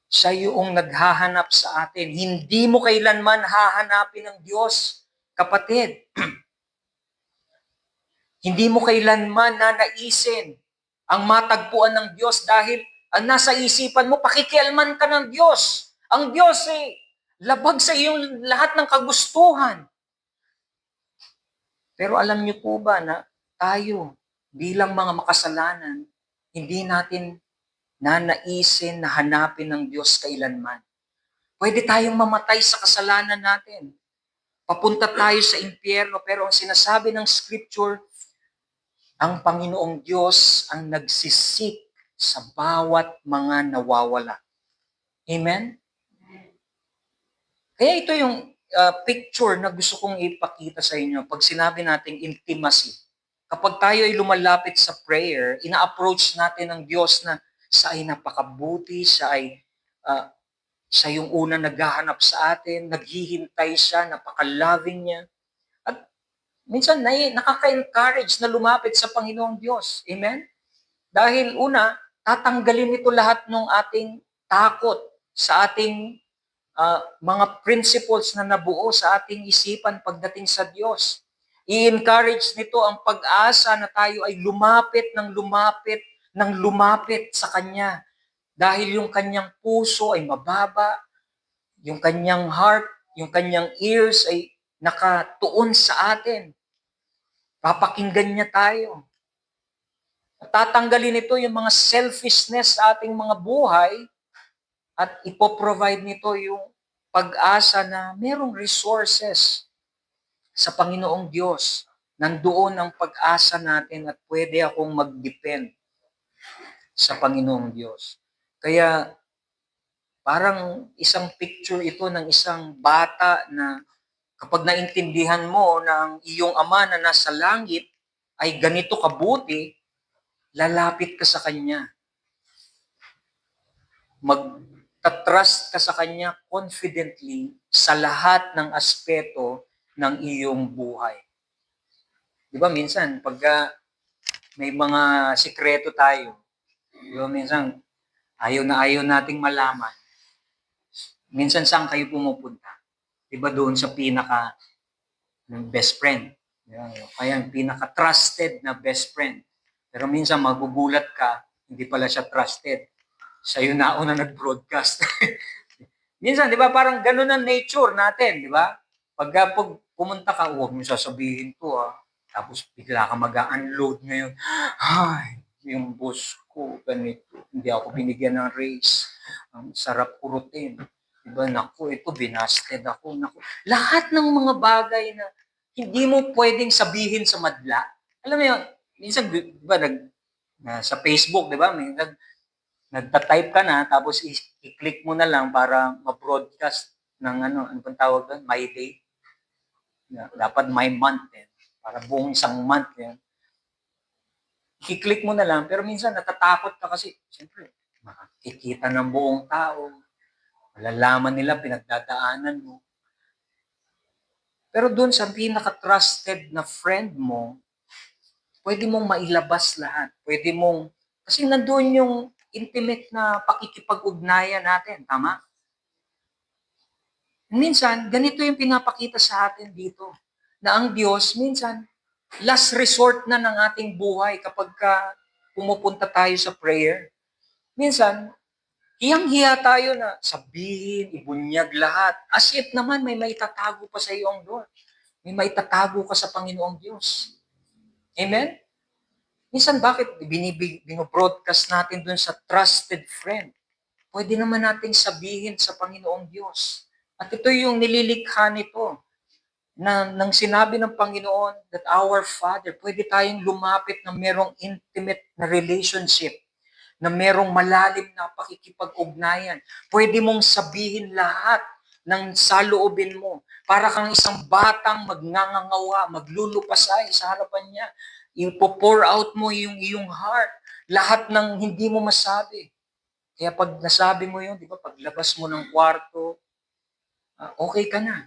Siya yung naghahanap sa atin. Hindi mo kailanman hahanapin ng Diyos, kapatid. Hindi mo kailanman nanaisin ang matagpuan ng Diyos dahil ang nasa isipan mo, pakikialman ka ng Diyos. Ang Diyos ay labag sa iyong lahat ng kagustuhan. Pero alam niyo po ba na tayo bilang mga makasalanan, hindi natin nanaisin na hanapin ng Diyos kailanman. Pwede tayong mamatay sa kasalanan natin. Papunta tayo sa impyerno, pero ang sinasabi ng Scripture, ang Panginoong Diyos ang nagsisik sa bawat mga nawawala. Amen? Kaya ito yung picture na gusto kong ipakita sa inyo pag sinabi nating intimacy. Kapag tayo ay lumalapit sa prayer, ina-approach natin ang Diyos na siya ay napakabuti, siya yung una naghahanap sa atin, naghihintay siya, napaka-loving niya. At minsan nakaka-encourage na lumapit sa Panginoong Diyos. Amen? Dahil una, tatanggalin ito lahat ng ating takot sa ating mga principles na nabuo sa ating isipan pagdating sa Diyos. I-encourage nito ang pag-asa na tayo ay lumapit sa Kanya. Dahil yung Kanyang puso ay mababa, yung Kanyang heart, yung Kanyang ears ay nakatuon sa atin. Papakinggan niya tayo. At tatanggalin nito yung mga selfishness sa ating mga buhay at ipoprovide nito yung pag-asa na merong resources sa Panginoong Diyos. Nandoon ang pag-asa natin at pwede akong mag-depend sa Panginoong Diyos. Kaya parang isang picture ito ng isang bata na kapag naintindihan mo na ang iyong Ama na nasa langit ay ganito kabuti, lalapit ka sa Kanya. Magtatrust ka sa Kanya confidently sa lahat ng aspeto ng iyong buhay. Di ba minsan, pagka may mga sikreto tayo, di ba minsan, ayaw nating malaman. Minsan saan kayo pumupunta? Di ba doon sa pinaka ng best friend? Kaya pinaka-trusted na best friend. Pero minsan magugulat ka, hindi pala siya trusted. Siya yung nauna nag-broadcast. Minsan, di ba, parang ganun ang nature natin, di ba? Pag pumunta ka, huwag mo sasabihin to, Tapos bigla ka mag-unload ngayon. Ay, yung boss ko, ganito. Hindi ako binigyan ng raise. Ang sarap kurutin. Diba, naku, ito, binasted ako. Naku. Lahat ng mga bagay na hindi mo pwedeng sabihin sa madla. Alam mo yun, minsan, diba, sa Facebook, diba, nagta-type ka na, tapos i-click mo na lang para ma-broadcast ng ano pang tawag doon? My day. Dapat my month. Para buong isang month. I-click mo na lang, pero minsan natatakot ka kasi, siyempre, makikita ng buong tao, malalaman nila pinagdadaanan mo. Pero doon sa pinaka-trusted na friend mo, pwede mong mailabas lahat. Pwede mong, kasi nandoon yung intimate na pakikipag-ugnayan natin, tama? Minsan, ganito yung pinapakita sa atin dito, na ang Diyos, minsan, last resort na ng ating buhay kapag pumupunta tayo sa prayer. Minsan, hiyang-hiya tayo na sabihin, ibunyag lahat. As if naman may maitatago pa sa iyo ang Lord. May maitatago ka sa Panginoong Diyos. Amen? Minsan bakit binobroadcast natin dun sa trusted friend? Pwede naman nating sabihin sa Panginoong Diyos. At ito yung nililikha nito na nang sinabi ng Panginoon that our Father, pwede tayong lumapit na merong intimate na relationship, na merong malalim na pakikipag-ugnayan. Pwede mong sabihin lahat ng saloobin mo. Para kang isang batang magngangangawa, maglulupasay sa harapan niya. Ipo-pour out mo yung iyong heart. Lahat ng hindi mo masabi. Kaya pag nasabi mo yun, di ba, paglabas mo ng kwarto, okay ka na.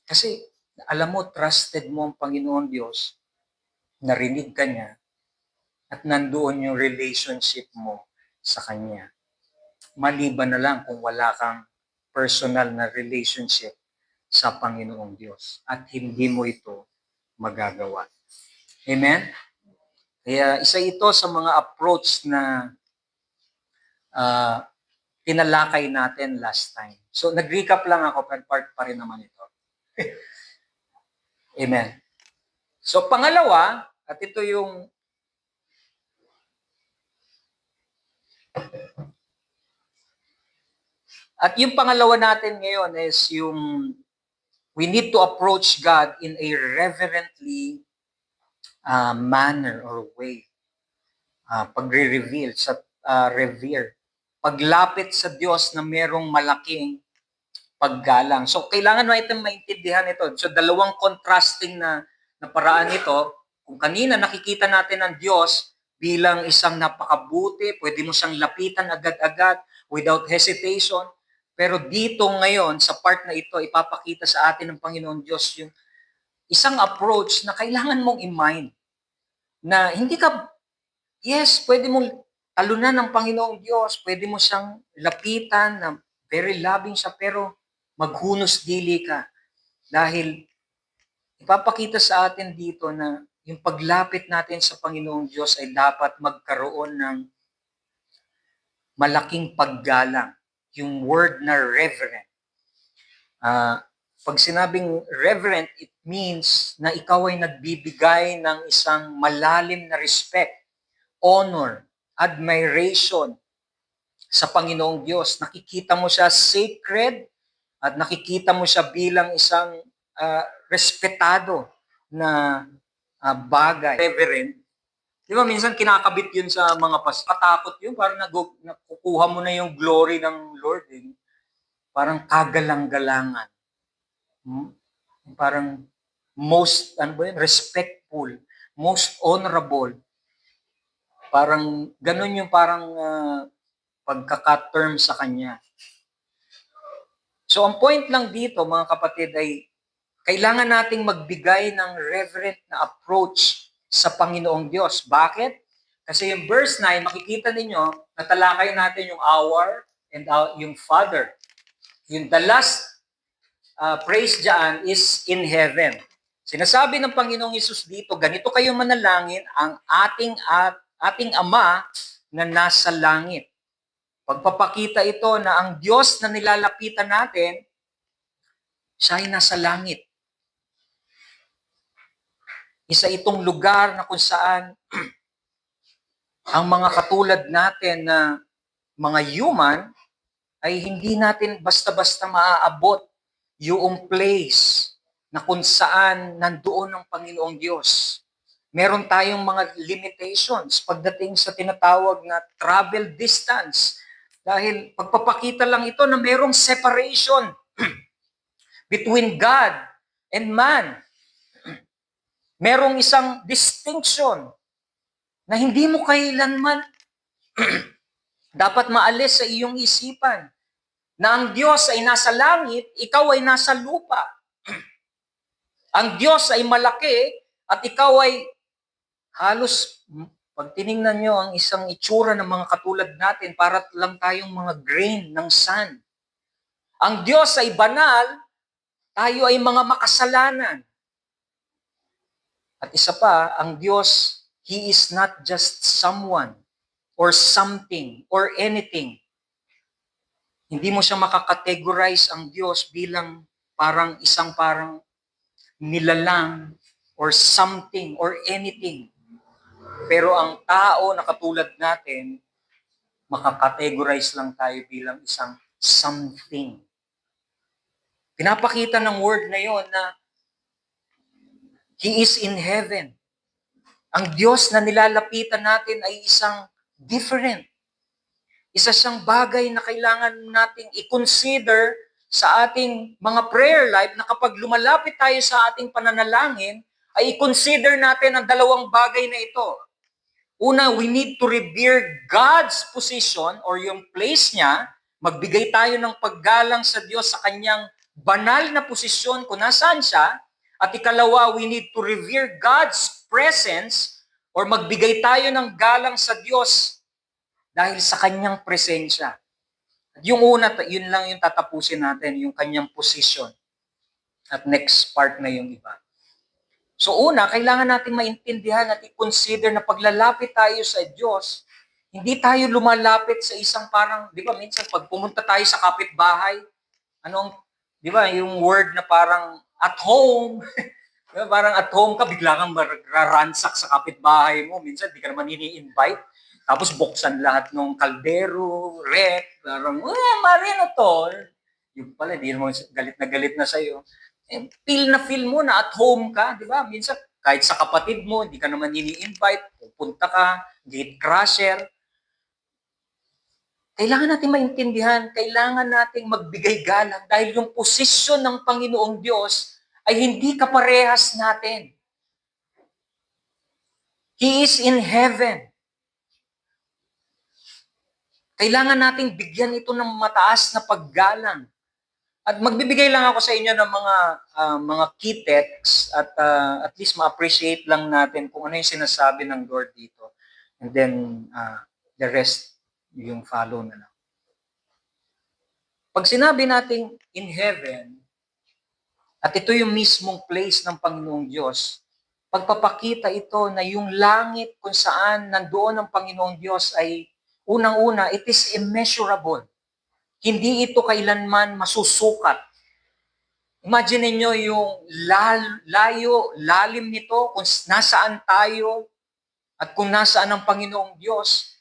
Kasi alam mo, trusted mo ang Panginoon Diyos, narinig ka niya, at nandoon yung relationship mo sa Kanya. Maliban na lang kung wala kang personal na relationship sa Panginoong Diyos at hindi mo ito magagawa. Amen? Kaya isa ito sa mga approach na tinalakay natin last time. So nag-recap lang ako, pero part pa rin naman ito. Amen. So pangalawa, at ito yung pangalawa natin ngayon is yung we need to approach God in a reverently manner or way. Pagre-reveal, sa revere. Paglapit sa Diyos na merong malaking paggalang. So, kailangan natin maintindihan ito. So, dalawang contrasting na paraan ito. Kung kanina nakikita natin ang Diyos bilang isang napakabuti, pwede mo siyang lapitan agad-agad without hesitation. Pero dito ngayon, sa part na ito, ipapakita sa atin ng Panginoon Diyos yung isang approach na kailangan mong i-mind. Na hindi ka, yes, pwede mong talunan ng Panginoong Diyos, pwede mo siyang lapitan na very loving siya, pero maghunos dili ka. Dahil ipapakita sa atin dito na yung paglapit natin sa Panginoong Diyos ay dapat magkaroon ng malaking paggalang. Yung word na reverent. Pag sinabing reverent, it means na ikaw ay nagbibigay ng isang malalim na respect, honor, admiration sa Panginoong Diyos. Nakikita mo siya sacred at nakikita mo siya bilang isang respetado na bagay. Reverend. Di ba minsan kinakabit yun sa mga katakot yun, parang nakukuha mo na yung glory ng Lord. Eh. Parang kagalang-galangan. Parang most, respectful, most honorable. Parang ganun yung parang pagkaka-term sa kanya. So ang point lang dito mga kapatid ay kailangan nating magbigay ng reverent na approach sa Panginoong Diyos. Bakit? Kasi yung verse 9, makikita ninyo, natalakay natin yung our and yung Father. Yung the last praise dyan is in heaven. Sinasabi ng Panginoong Hesus dito, ganito kayo manalangin ang ating Ama na nasa langit. Pagpapakita ito na ang Diyos na nilalapitan natin, siya ay nasa langit. Isa itong lugar na kung saan ang mga katulad natin na mga human ay hindi natin basta-basta maaabot yung place na kung saan nandoon ang Panginoong Diyos. Meron tayong mga limitations pagdating sa tinatawag na travel distance. Dahil pagpapakita lang ito na merong separation between God and man. Merong isang distinction na hindi mo kailanman dapat maalis sa iyong isipan na ang Diyos ay nasa langit, ikaw ay nasa lupa. Ang Diyos ay malaki at ikaw ay halos, pag tiningnan nyo ang isang itsura ng mga katulad natin, para lang tayong mga grain ng sand. Ang Diyos ay banal, tayo ay mga makasalanan. At isa pa, ang Diyos, He is not just someone or something or anything. Hindi mo siya makakategorize ang Diyos bilang isang nilalang or something or anything. Pero ang tao na katulad natin, makakategorize lang tayo bilang isang something. Pinapakita ng word na yon na He is in heaven. Ang Diyos na nilalapitan natin ay isang different. Isa siyang bagay na kailangan nating i-consider sa ating mga prayer life na kapag lumalapit tayo sa ating pananalangin, ay i-consider natin ang dalawang bagay na ito. Una, we need to revere God's position or yung place niya. Magbigay tayo ng paggalang sa Diyos sa kanyang banal na posisyon kung nasaan siya. At ikalawa, we need to revere God's presence or magbigay tayo ng galang sa Diyos dahil sa kanyang presensya. At yung una, yun lang yung tatapusin natin, yung kanyang position. At next part na yung iba. So una, kailangan natin maintindihan at i-consider na paglalapit tayo sa Diyos, hindi tayo lumalapit sa isang di ba minsan pag pumunta tayo sa kapitbahay, di ba yung word na parang at home, diba, parang at home ka, bigla kang mararansak sa kapitbahay mo, minsan di ka naman ini-invite, tapos buksan lahat ng kaldero, rep, parang, Marino to. Yung pala, di mo galit na sa'yo. Feel mo na at home ka, di ba? Minsan, kahit sa kapatid mo, di ka naman ini-invite, pupunta ka, gate crasher. Kailangan natin maintindihan, kailangan nating magbigay galang dahil yung posisyon ng Panginoong Diyos ay hindi kaparehas natin. He is in heaven. Kailangan nating bigyan ito ng mataas na paggalang. At magbibigay lang ako sa inyo ng mga key texts at least ma-appreciate lang natin kung ano yung sinasabi ng Lord dito. And then the rest yung follow na lang. Pag sinabi nating in heaven, at ito yung mismong place ng Panginoong Diyos, pagpapakita ito na yung langit kung saan nandoon ang Panginoong Diyos ay unang-una, it is immeasurable. Hindi ito kailanman masusukat. Imagine niyo yung lalim nito, kung nasaan tayo at kung nasaan ang Panginoong Diyos.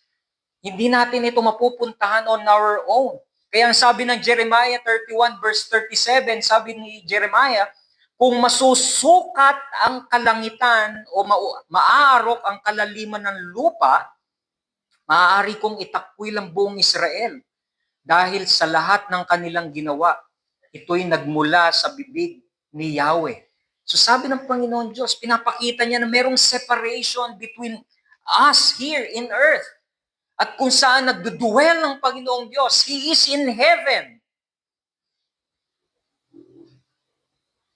Hindi natin ito mapupuntahan on our own. Kaya ang sabi ng Jeremiah 31 verse 37, sabi ni Jeremiah, kung masusukat ang kalangitan o maaarok ang kalaliman ng lupa, maaari kong itakwi ang buong Israel dahil sa lahat ng kanilang ginawa. Ito'y nagmula sa bibig ni Yahweh. So sabi ng Panginoon Diyos, pinapakita niya na merong separation between us here in earth at kung saan nagduduel ng Panginoong Diyos. He is in heaven.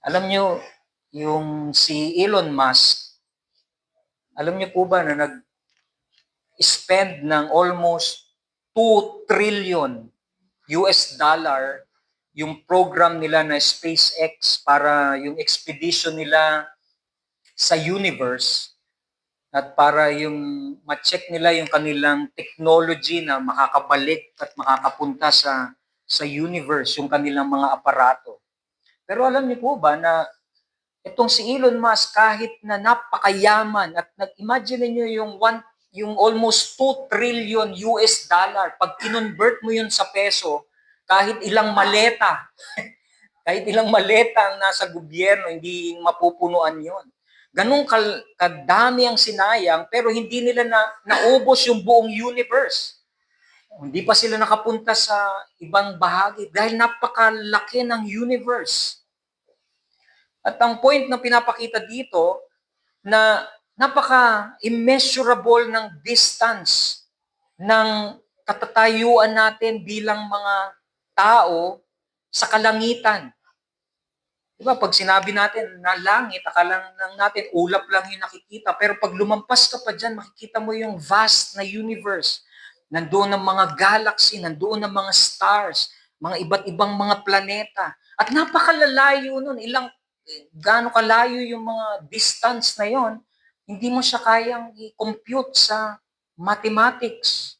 Alam niyo, yung si Elon Musk, alam niyo po ba na nag-spend ng almost 2 trillion US dollar yung program nila na SpaceX para yung expedition nila sa universe at para yung ma-check nila yung kanilang technology na makakabalik at makakapunta sa universe, yung kanilang mga aparato. Pero alam niyo po ba na itong si Elon Musk, kahit na napakayaman at nag-imagine niyo yung almost 2 trillion US dollar, pag kinonvert mo yun sa peso, kahit ilang maleta ang nasa gobyerno, hindi mapupunuan yon. Ganun kadami ang sinayang, pero hindi nila naubos yung buong universe. Hindi pa sila nakapunta sa ibang bahagi dahil napakalaki ng universe. At ang point na pinapakita dito, na Napaka-immeasurable ng distance ng katatayuan natin bilang mga tao sa kalangitan. Diba, pag sinabi natin na langit, akala lang natin ulap lang yung nakikita. Pero pag lumampas ka pa dyan, makikita mo yung vast na universe. Nandoon ang mga galaxy, nandoon ang mga stars, mga iba't ibang mga planeta. At napakalalayo nun. Gaano kalayo yung mga distance na yon, hindi mo siya kayang i-compute sa mathematics.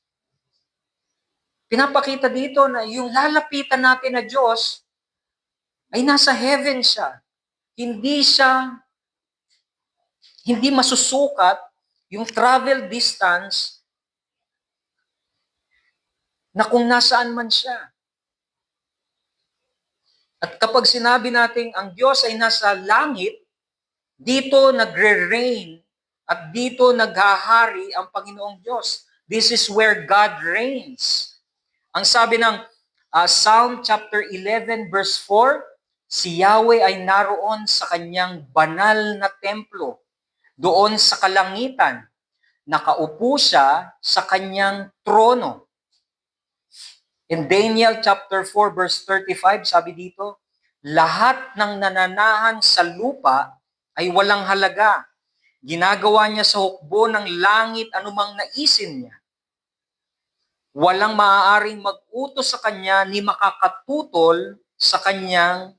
Pinapakita dito na yung lalapitan natin na Diyos ay nasa heaven siya. Hindi masusukat yung travel distance na kung nasaan man siya. At kapag sinabi natin ang Diyos ay nasa langit, dito nagre-reign at dito naghahari ang Panginoong Diyos. This is where God reigns. Ang sabi ng Psalm chapter 11 verse 4, si Yahweh ay naroon sa kanyang banal na templo, doon sa kalangitan. Nakaupo siya sa kanyang trono. In Daniel chapter 4 verse 35, sabi dito, lahat ng nananahan sa lupa ay walang halaga. Ginagawa niya sa hukbo ng langit anumang naisin niya. Walang maaaring mag-utos sa kanya ni makakatutol sa kanyang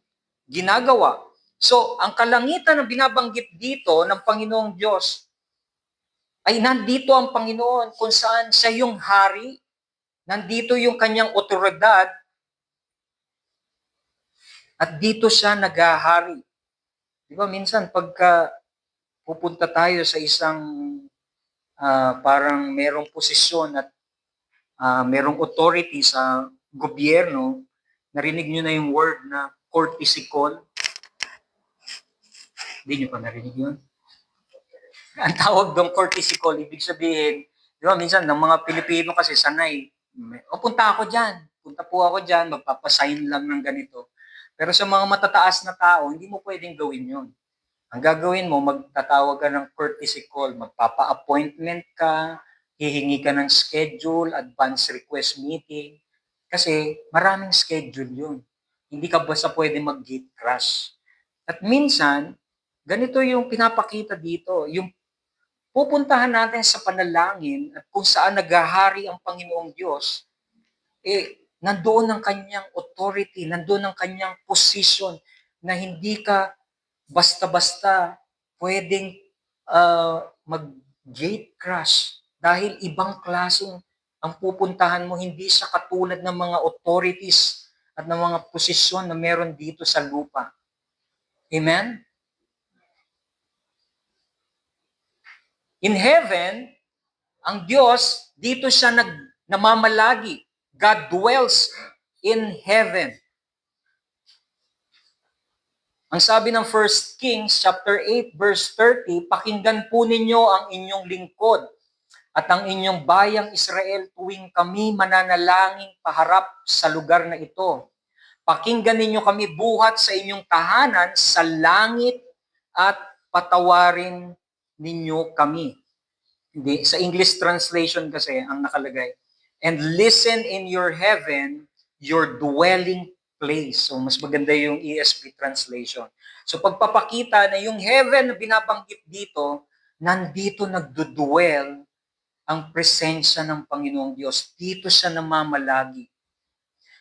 ginagawa. So, ang kalangitan na binabanggit dito ng Panginoong Diyos ay nandito ang Panginoon kung saan siya yung hari, nandito yung kanyang otoridad, at dito siya naghahari. Di ba minsan pagka pupunta tayo sa isang parang merong posisyon at merong authority sa gobyerno, narinig nyo na yung word na courtesy call? Hindi nyo pa narinig yun? Ang tawag doon courtesy call, ibig sabihin, di ba minsan ng mga Pilipino kasi sanay, punta ako dyan, punta po ako dyan, magpapasign lang ng ganito. Pero sa mga matataas na tao, hindi mo pwedeng gawin yun. Ang gagawin mo, magtatawag ka ng courtesy call, magpapa-appointment ka, hihingi ka ng schedule, advance request meeting, kasi maraming schedule yun. Hindi ka basta pwede mag-gate crash. At minsan, ganito yung pinapakita dito, yung pupuntahan natin sa panalangin at kung saan naghahari ang Panginoong Diyos, nandoon ang kanyang authority, nandoon ang kanyang position na hindi ka basta-basta pwedeng mag-gate crash dahil ibang klaseng ang pupuntahan mo, hindi siya katulad ng mga authorities at ng mga posisyon na meron dito sa lupa. Amen? In heaven, ang Diyos, dito siya namamalagi. God dwells in heaven. Ang sabi ng 1 Kings chapter 8 verse 30, pakinggan po ninyo ang inyong lingkod at ang inyong bayang Israel tuwing kami mananalangin paharap sa lugar na ito. Pakinggan ninyo kami buhat sa inyong tahanan sa langit at patawarin ninyo kami. Hindi, sa English translation kasi ang nakalagay. And listen in your heaven, your dwelling place. So mas maganda yung ESV translation. So pagpapakita na yung heaven na binabanggit dito, nandito nagdudwell ang presensya ng Panginoong Diyos. Dito siya namamalagi.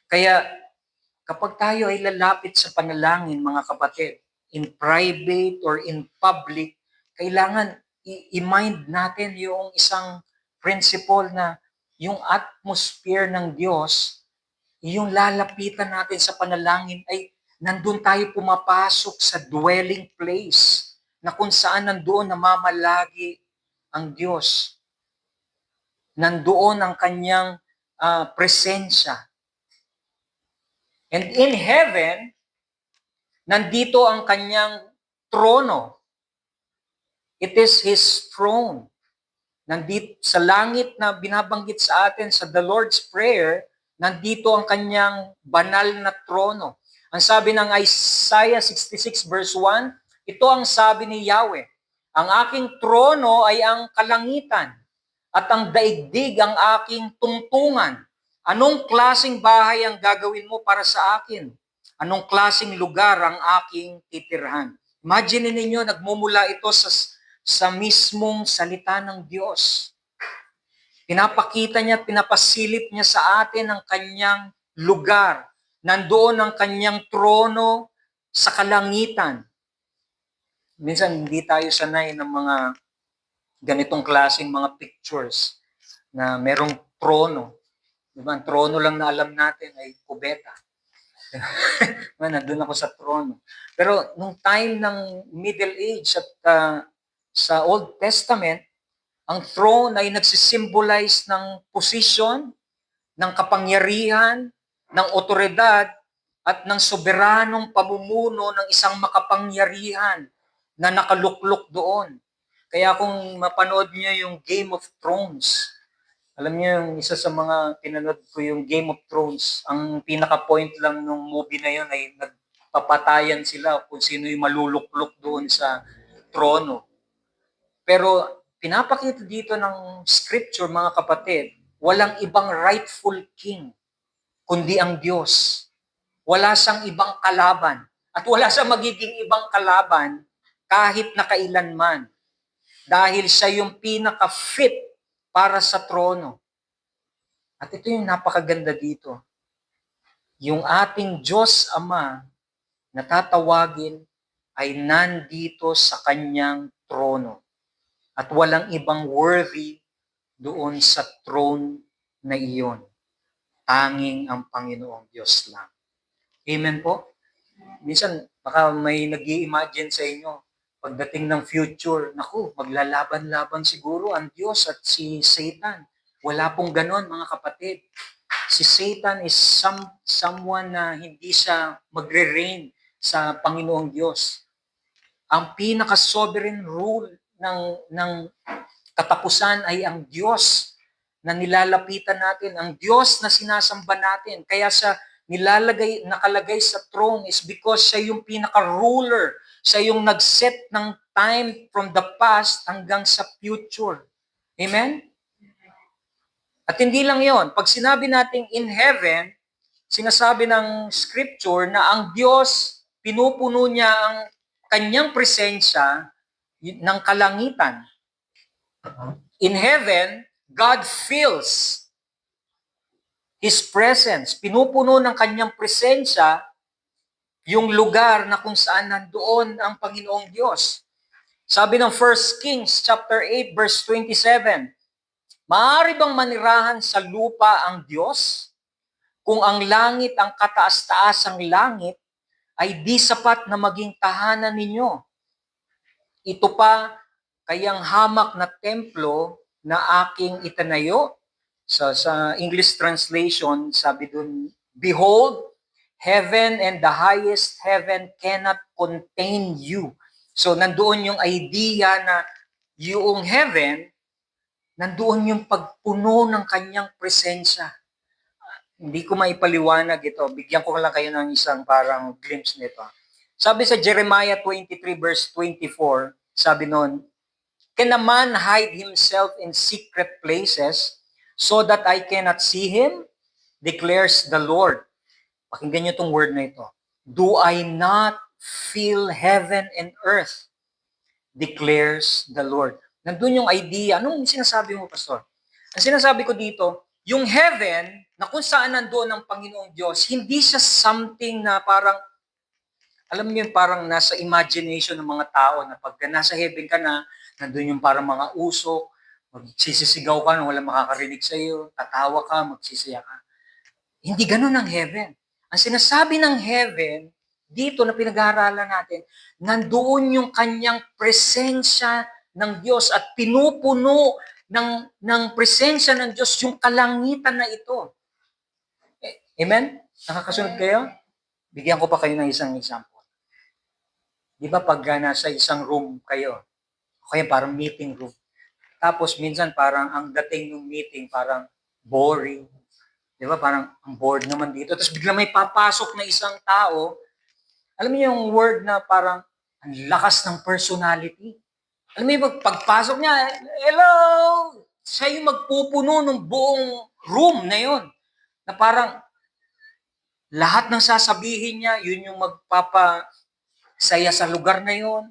Kaya kapag tayo ay lalapit sa panalangin, mga kapatid, in private or in public, kailangan i-mind natin yung isang principle na yung atmosphere ng Diyos, yung lalapitan natin sa panalangin ay nandun tayo pumapasok sa dwelling place na kung saan nandoon namamalagi ang Diyos. Nandoon ang kanyang presensya. And in heaven, nandito ang kanyang trono. It is His throne. Nandito sa langit na binabanggit sa atin sa the Lord's Prayer, nandito ang kanyang banal na trono. Ang sabi ng Isaiah 66 verse 1, ito ang sabi ni Yahweh, Ang aking trono ay ang kalangitan at ang daigdig ang aking tungtungan. Anong klasing bahay ang gagawin mo para sa akin? Anong klasing lugar ang aking titirhan? Imagine ninyo, nagmumula ito sa mismong salita ng Diyos. Pinapakita niya at pinapasilip niya sa atin ang kanyang lugar. Nandoon ang kanyang trono sa kalangitan. Minsan hindi tayo sanay ng mga ganitong klaseng mga pictures na merong trono. Diba? Ang trono lang na alam natin ay kubeta. Nandun ako sa trono. Pero nung time ng Middle Age at sa Old Testament, ang throne ay nagsisimbolize ng posisyon, ng kapangyarihan, ng otoridad, at ng soberanong pamumuno ng isang makapangyarihan na nakaluklok doon. Kaya kung mapanood niyo yung Game of Thrones, alam niyo yung isa sa mga pinanood ko yung Game of Thrones, ang pinaka-point lang ng movie na yun ay nagpapatayan sila kung sino yung maluluklok doon sa trono. Pero pinapakita dito ng scripture, mga kapatid, walang ibang rightful king, kundi ang Diyos. Wala siyang ibang kalaban. At wala siyang magiging ibang kalaban kahit na kailanman. Dahil siya yung pinaka-fit para sa trono. At ito yung napakaganda dito. Yung ating Diyos Ama na tatawagin ay nandito sa kanyang trono. At walang ibang worthy doon sa throne na iyon. Tanging ang Panginoong Diyos lang. Amen po? Minsan, baka may nag-i-imagine sa inyo, pagdating ng future, naku, maglalaban-laban siguro ang Diyos at si Satan. Wala pong ganon, mga kapatid. Si Satan is someone na hindi siya magre-reign sa Panginoong Diyos. Ang pinaka-sovereign rule ng katapusan ay ang Diyos na nilalapitan natin, ang Diyos na sinasamba natin. Kaya sa nakalagay sa throne is because siya yung pinaka-ruler. Siya yung nag-set ng time from the past hanggang sa future. Amen? At hindi lang yon. Pag sinabi nating in heaven, sinasabi ng scripture na ang Diyos, pinupuno niya ang kanyang presensya ng kalangitan. In heaven, God fills His presence. Pinupuno ng kanyang presensya yung lugar na kung saan nandoon ang Panginoong Diyos. Sabi ng 1 Kings chapter 8 verse 27, maaari bang manirahan sa lupa ang Diyos? Kung ang langit, ang kataas-taasang langit, ay di sapat na maging tahanan ninyo. Ito pa kayang hamak na templo na aking itanayo. So, sa English translation, sabi dun, behold, heaven and the highest heaven cannot contain you. So, nandoon yung idea na yung heaven, nandoon yung pagpuno ng kanyang presensya. Hindi ko maipaliwanag ito. Bigyan ko lang kayo ng isang parang glimpse nito. Sabi sa Jeremiah 23 verse 24, sabi noon, can a man hide himself in secret places so that I cannot see him? Declares the Lord. Pakinggan niyo itong word na ito. Do I not fill heaven and earth? Declares the Lord. Nandun yung idea. Anong sinasabi mo, Pastor? Ang sinasabi ko dito, yung heaven, na kung saan nandoon ang Panginoong Diyos, hindi siya something na parang, alam niyo parang nasa imagination ng mga tao na pag nasa heaven ka na, nandun yung parang mga usok, magsisisigaw ka na walang makakarinig sa iyo, tatawa ka, magsisaya ka. Hindi ganun ang heaven. Ang sinasabi ng heaven, dito na pinag-aaralan natin, nandoon yung kanyang presensya ng Diyos at pinupuno ng presensya ng Diyos yung kalangitan na ito. Amen? Nakakasunod kayo? Bigyan ko pa kayo ng isang example. Di ba pag nasa isang room kayo, kaya parang meeting room. Tapos minsan parang ang dating ng meeting parang boring. Di ba? Parang ang bored naman dito. Tapos bigla may papasok na isang tao. Alam niyo yung word na parang ang lakas ng personality. Alam mo yung pagpasok niya, hello! Siya yung magpupuno ng buong room na yun. Na parang lahat ng sasabihin niya, yun yung magpapasaya sa lugar na yun.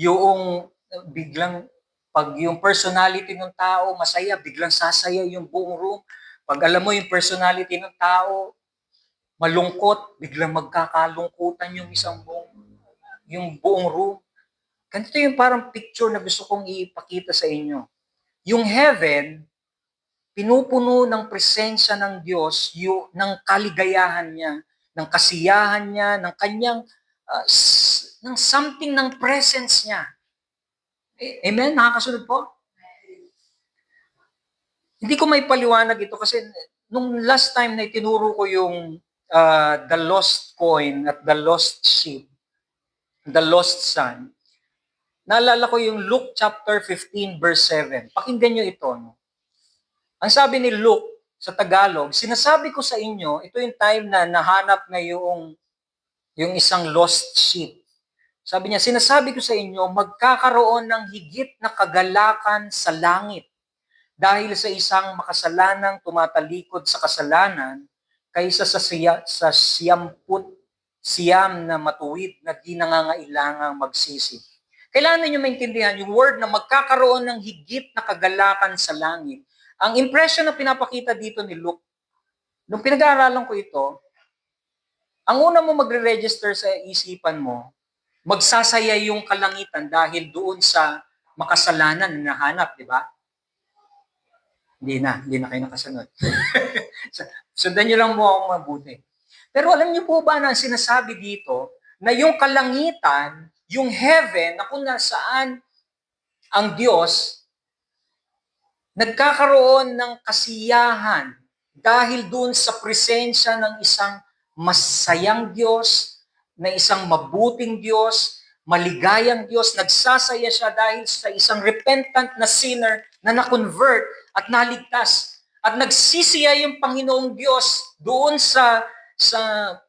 Yung biglang, pag yung personality ng tao masaya, biglang sasaya yung buong room. Pag alam mo yung personality ng tao, malungkot, biglang magkakalungkutan yung buong room. Ganito yung parang picture na gusto kong ipakita sa inyo. Yung heaven, pinupuno ng presensya ng Diyos, ng kaligayahan niya, ng kasiyahan niya, ng kanyang, ng something ng presence niya. Amen? Nakakasunod po? Hindi ko may paliwanag ito kasi nung last time na itinuro ko yung the lost coin at the lost sheep, the lost son, naalala ko yung Luke chapter 15 verse 7. Pakinggan nyo ito. No? Ang sabi ni Luke sa Tagalog, sinasabi ko sa inyo, ito yung time na nahanap na yung isang lost sheep. Sabi niya, sinasabi ko sa inyo, magkakaroon ng higit na kagalakan sa langit dahil sa isang makasalanang tumatalikod sa kasalanan kaysa sa siyam na matuwid na di nangangailangang magsisi. Kailangan niyo maintindihan yung word na magkakaroon ng higit na kagalakan sa langit. Ang impression na pinapakita dito ni Luke, nung pinag-aaralan ko ito, ang una mo magre-register sa isipan mo, magsasaya yung kalangitan dahil doon sa makasalanan na nahanap, di ba? Hindi na kayo nakasunod. Sundan nyo lang mo akong mabuti. Pero alam niyo po ba na sinasabi dito na yung kalangitan, yung heaven, na kung nasaan ang Diyos, nagkakaroon ng kasiyahan dahil doon sa presensya ng isang masayang Diyos, na isang mabuting Diyos, maligayang Diyos, nagsasaya siya dahil sa isang repentant na sinner na na-convert at naligtas. At nagsisiya yung Panginoong Diyos doon sa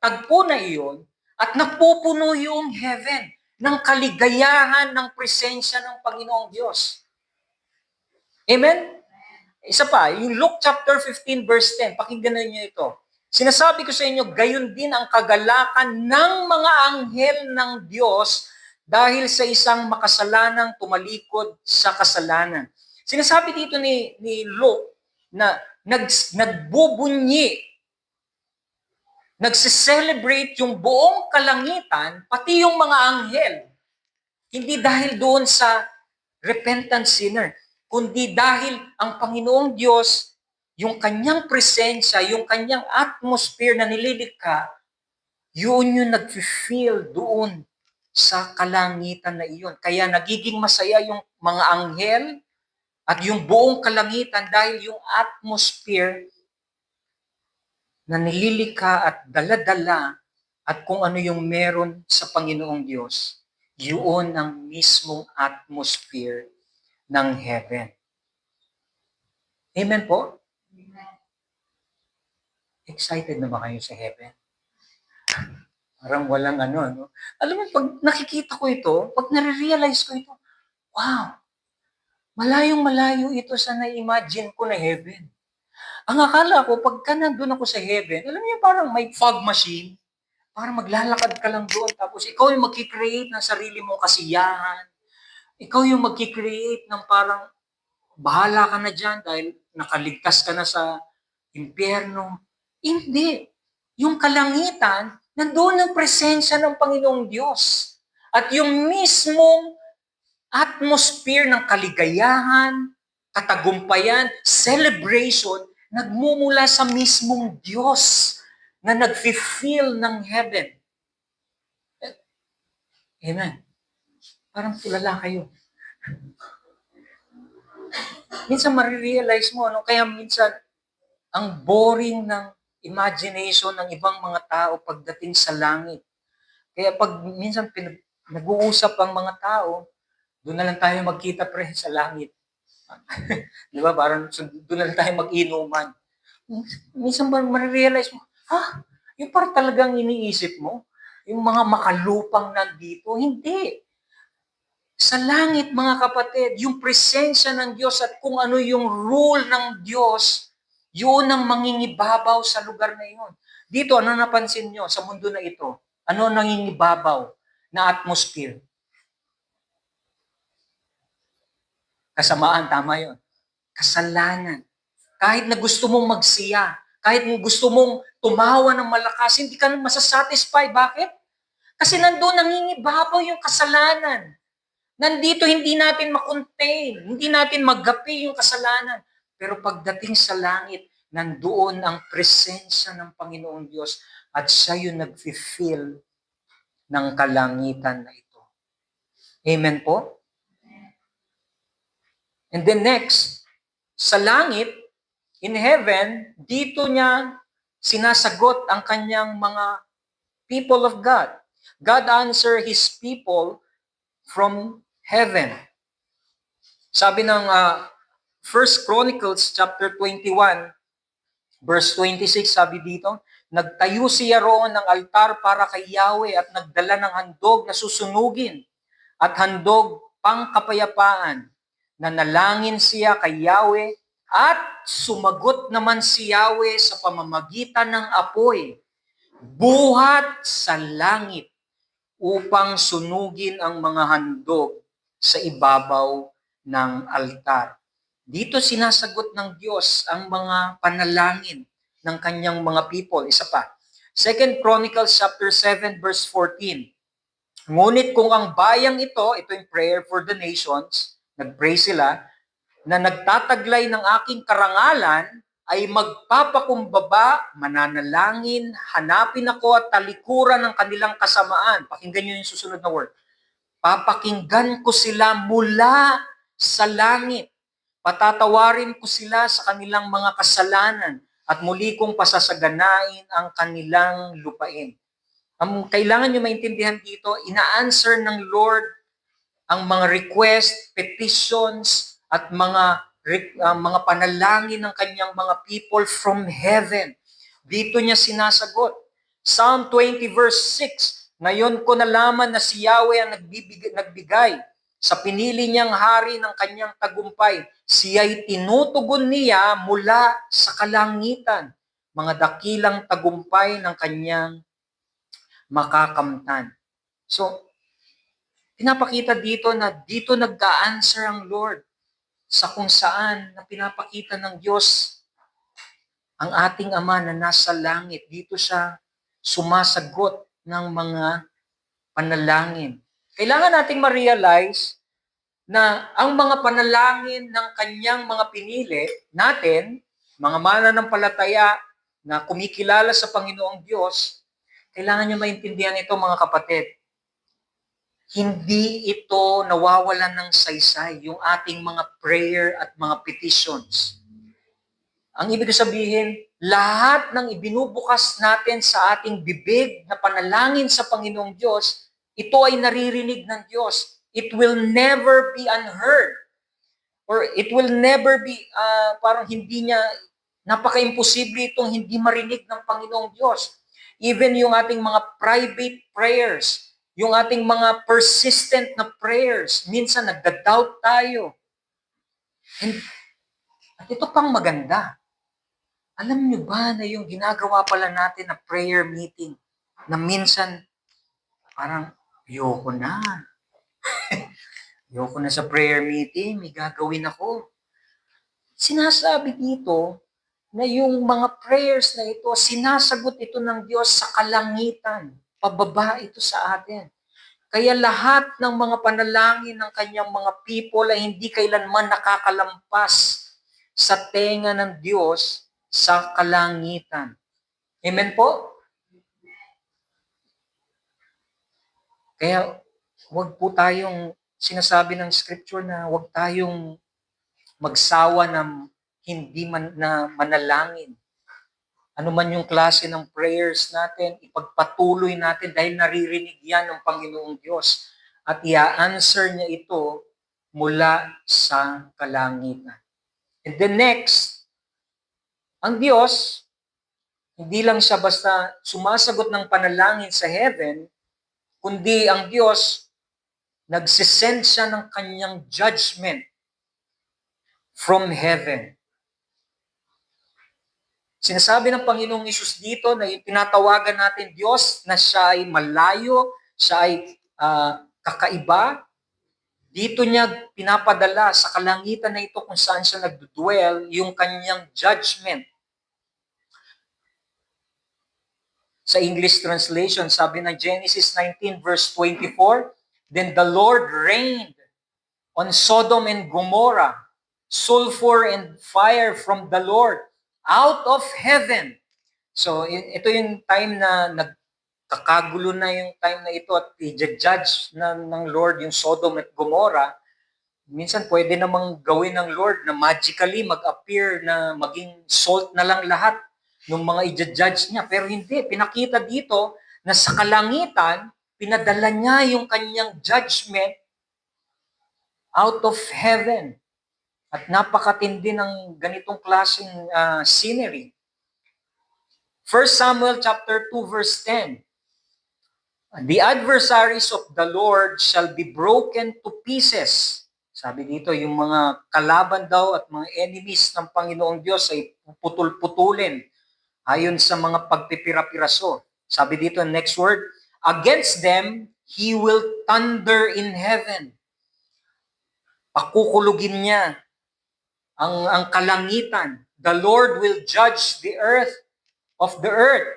tagpo na iyon at napupuno yung heaven ng kaligayahan ng presensya ng Panginoong Diyos. Amen? Isa pa, yung Luke chapter 15 verse 10, pakinggan niyo ito. Sinasabi ko sa inyo, gayon din ang kagalakan ng mga anghel ng Diyos dahil sa isang makasalanang tumalikod sa kasalanan. Sinasabi dito ni Luke na nagbubunyi, nagsiselebrate yung buong kalangitan, pati yung mga anghel. Hindi dahil doon sa repentant sinner, kundi dahil ang Panginoong Diyos, yung kanyang presensya, yung kanyang atmosphere na nililikha, yun yung nag-feel doon sa kalangitan na iyon. Kaya nagiging masaya yung mga anghel at yung buong kalangitan dahil yung atmosphere na nililikha at dala-dala at kung ano yung meron sa Panginoong Diyos, yun ang mismong atmosphere ng heaven. Amen po? Excited na ba kayo sa heaven? Parang walang ano, no? Alam mo, pag nakikita ko ito, pag nare-realize ko ito, wow, malayong-malayo ito sa na-imagine ko na heaven. Ang akala ko, pagka nandun ako sa heaven, alam niyo parang may fog machine, parang maglalakad ka lang doon, tapos ikaw yung magkikreate ng sarili mong kasiyahan, ikaw yung magkikreate ng parang bahala ka na dyan dahil nakaligtas ka na sa impyerno. Hindi. Yung kalangitan, nandoon ang presensya ng Panginoong Diyos. At yung mismong atmosphere ng kaligayahan, katagumpayan, celebration, nagmumula sa mismong Diyos na nag-feel ng heaven. Amen. Parang tulala kayo. Minsan marirealize mo, ano, kaya minsan ang boring ng imagination ng ibang mga tao pagdating sa langit. Kaya pag minsan nag-uusap ang mga tao, doon na lang tayo magkita pre sa langit. Di ba? Parang doon na lang tayo mag-inuman. Minsan ba marirealize mo, yung parang talagang iniisip mo, yung mga makalupang nandito, hindi. Sa langit, mga kapatid, yung presensya ng Diyos at kung ano yung rule ng Diyos, yun ang mangingibabaw sa lugar na yun. Dito, ano napansin nyo sa mundo na ito? Ano nangingibabaw na atmosphere? Kasamaan, tama yun. Kasalanan. Kahit na gusto mong magsiya, kahit na gusto mong tumawa ng malakas, hindi ka masasatisfy. Bakit? Kasi nandun nangingibabaw yung kasalanan. Nandito hindi natin makontain, hindi natin magapi yung kasalanan. Pero pagdating sa langit, nandoon ang presensya ng Panginoong Diyos at siya yung nag-fulfill ng kalangitan na ito. Amen po? And then next, sa langit, in heaven, dito niya sinasagot ang kanyang mga people of God. God answer His people from heaven. Sabi ng 1 Chronicles chapter 21, verse 26, sabi dito, nagtayo siya roon ng altar para kay Yahweh at nagdala ng handog na susunugin at handog pangkapayapaan. Nanalangin siya kay Yahweh at sumagot naman si Yahweh sa pamamagitan ng apoy, buhat sa langit upang sunugin ang mga handog sa ibabaw ng altar. Dito sinasagot ng Diyos ang mga panalangin ng kanyang mga people. Isa pa. 2 Chronicles chapter 7 verse 14. Ngunit kung ang bayang ito yung prayer for the nations, nag-pray sila, na nagtataglay ng aking karangalan, ay magpapakumbaba, mananalangin, hanapin ako at talikuran ng kanilang kasamaan. Pakinggan nyo yung susunod na word. Papakinggan ko sila mula sa langit. Patatawarin ko sila sa kanilang mga kasalanan at muli kong pasasaganain ang kanilang lupain. Ang kailangan nyo maintindihan dito, ina-answer ng Lord ang mga request, petitions, at mga panalangin ng kanyang mga people from heaven. Dito niya sinasagot. Psalm 20 verse 6, ngayon ko nalaman na si Yahweh ang nagbigay sa pinili niyang hari ng kanyang tagumpay. Siya'y tinutugon niya mula sa kalangitan, mga dakilang tagumpay ng kanyang makakamtan. So, pinapakita dito na dito nag-a-answer ang Lord sa kung saan na pinapakita ng Diyos ang ating Ama na nasa langit. Dito siya sumasagot ng mga panalangin. Kailangan nating ma-realize na ang mga panalangin ng kanyang mga pinili natin, mga mananampalataya na kumikilala sa Panginoong Diyos, kailangan nyo maintindihan ito mga kapatid. Hindi ito nawawalan ng saysay, yung ating mga prayer at mga petitions. Ang ibig sabihin, lahat ng ibinubukas natin sa ating bibig na panalangin sa Panginoong Diyos, ito ay naririnig ng Diyos. It will never be unheard. Or it will never be, parang hindi niya, napaka-imposible itong hindi marinig ng Panginoong Diyos. Even yung ating mga private prayers, yung ating mga persistent na prayers, minsan nagda-doubt tayo. At ito pang maganda. Alam nyo ba na yung ginagawa pala natin na prayer meeting, na minsan parang, ayoko na. Ayoko na sa prayer meeting, may gagawin ako. Sinasabi dito na yung mga prayers na ito, sinasagot ito ng Diyos sa kalangitan. Pababa ito sa atin. Kaya lahat ng mga panalangin ng kanyang mga people ay hindi kailanman nakakalampas sa tenga ng Diyos sa kalangitan. Amen po? Kaya wag po tayong sinasabi ng scripture na wag tayong magsawa ng hindi na manalangin. Ano man yung klase ng prayers natin, ipagpatuloy natin dahil naririnig yan ng Panginoong Diyos. At i-answer niya ito mula sa kalangitan. And then next, ang Diyos, hindi lang siya basta sumasagot ng panalangin sa heaven, kundi ang Diyos, nagsisend siya ng kanyang judgment from heaven. Sinasabi ng Panginoong Hesus dito na tinatawagan natin Diyos na siya ay malayo, siya ay kakaiba. Dito niya pinapadala sa kalangitan na ito kung saan siya nagdudwell yung kanyang judgment. Sa English translation, sabi ng Genesis 19 verse 24, "Then the Lord rained on Sodom and Gomorrah, sulfur and fire from the Lord out of heaven." So, ito yung time na nagkakagulo na yung time na ito at i-judge ng Lord yung Sodom at Gomorrah. Minsan pwede namang gawin ng Lord na magically mag-appear na maging salt na lang lahat ng mga i-judge niya. Pero hindi, pinakita dito na sa kalangitan, pinadala niya yung kanyang judgment out of heaven. At napakatindi ng ganitong klaseng scenery. 1 Samuel chapter 2 verse 10. "The adversaries of the Lord shall be broken to pieces." Sabi dito, yung mga kalaban daw at mga enemies ng Panginoong Diyos ay putol-putulin ayon sa mga pagpipira-piraso. Sabi dito, next word, "Against them, He will thunder in heaven." Pakukulugin niya ang kalangitan. "The Lord will judge the earth of the earth.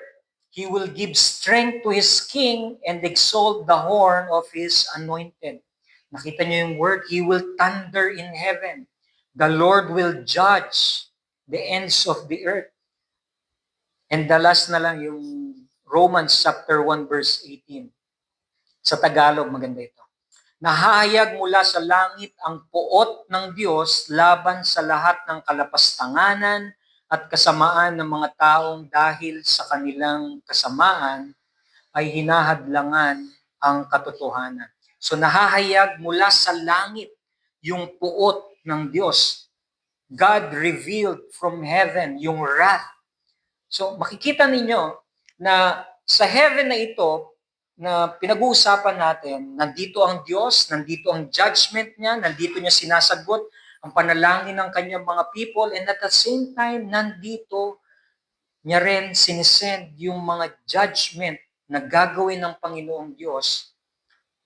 He will give strength to His king and exalt the horn of His anointed." Nakita niyo yung word, He will thunder in heaven. The Lord will judge the ends of the earth. And the last na lang yung Romans chapter 1 verse 18. Sa Tagalog, maganda ito. "Nahayag mula sa langit ang puot ng Diyos laban sa lahat ng kalapastanganan at kasamaan ng mga taong dahil sa kanilang kasamaan ay hinahadlangan ang katotohanan." So nahahayag mula sa langit yung puot ng Diyos. God revealed from heaven yung wrath. So makikita ninyo na sa heaven na ito na pinag-uusapan natin, nandito ang Diyos, nandito ang judgment niya, nandito niya sinasagot ang panalangin ng kanyang mga people, and at the same time, nandito niya rin sinisend yung mga judgment na gagawin ng Panginoong Diyos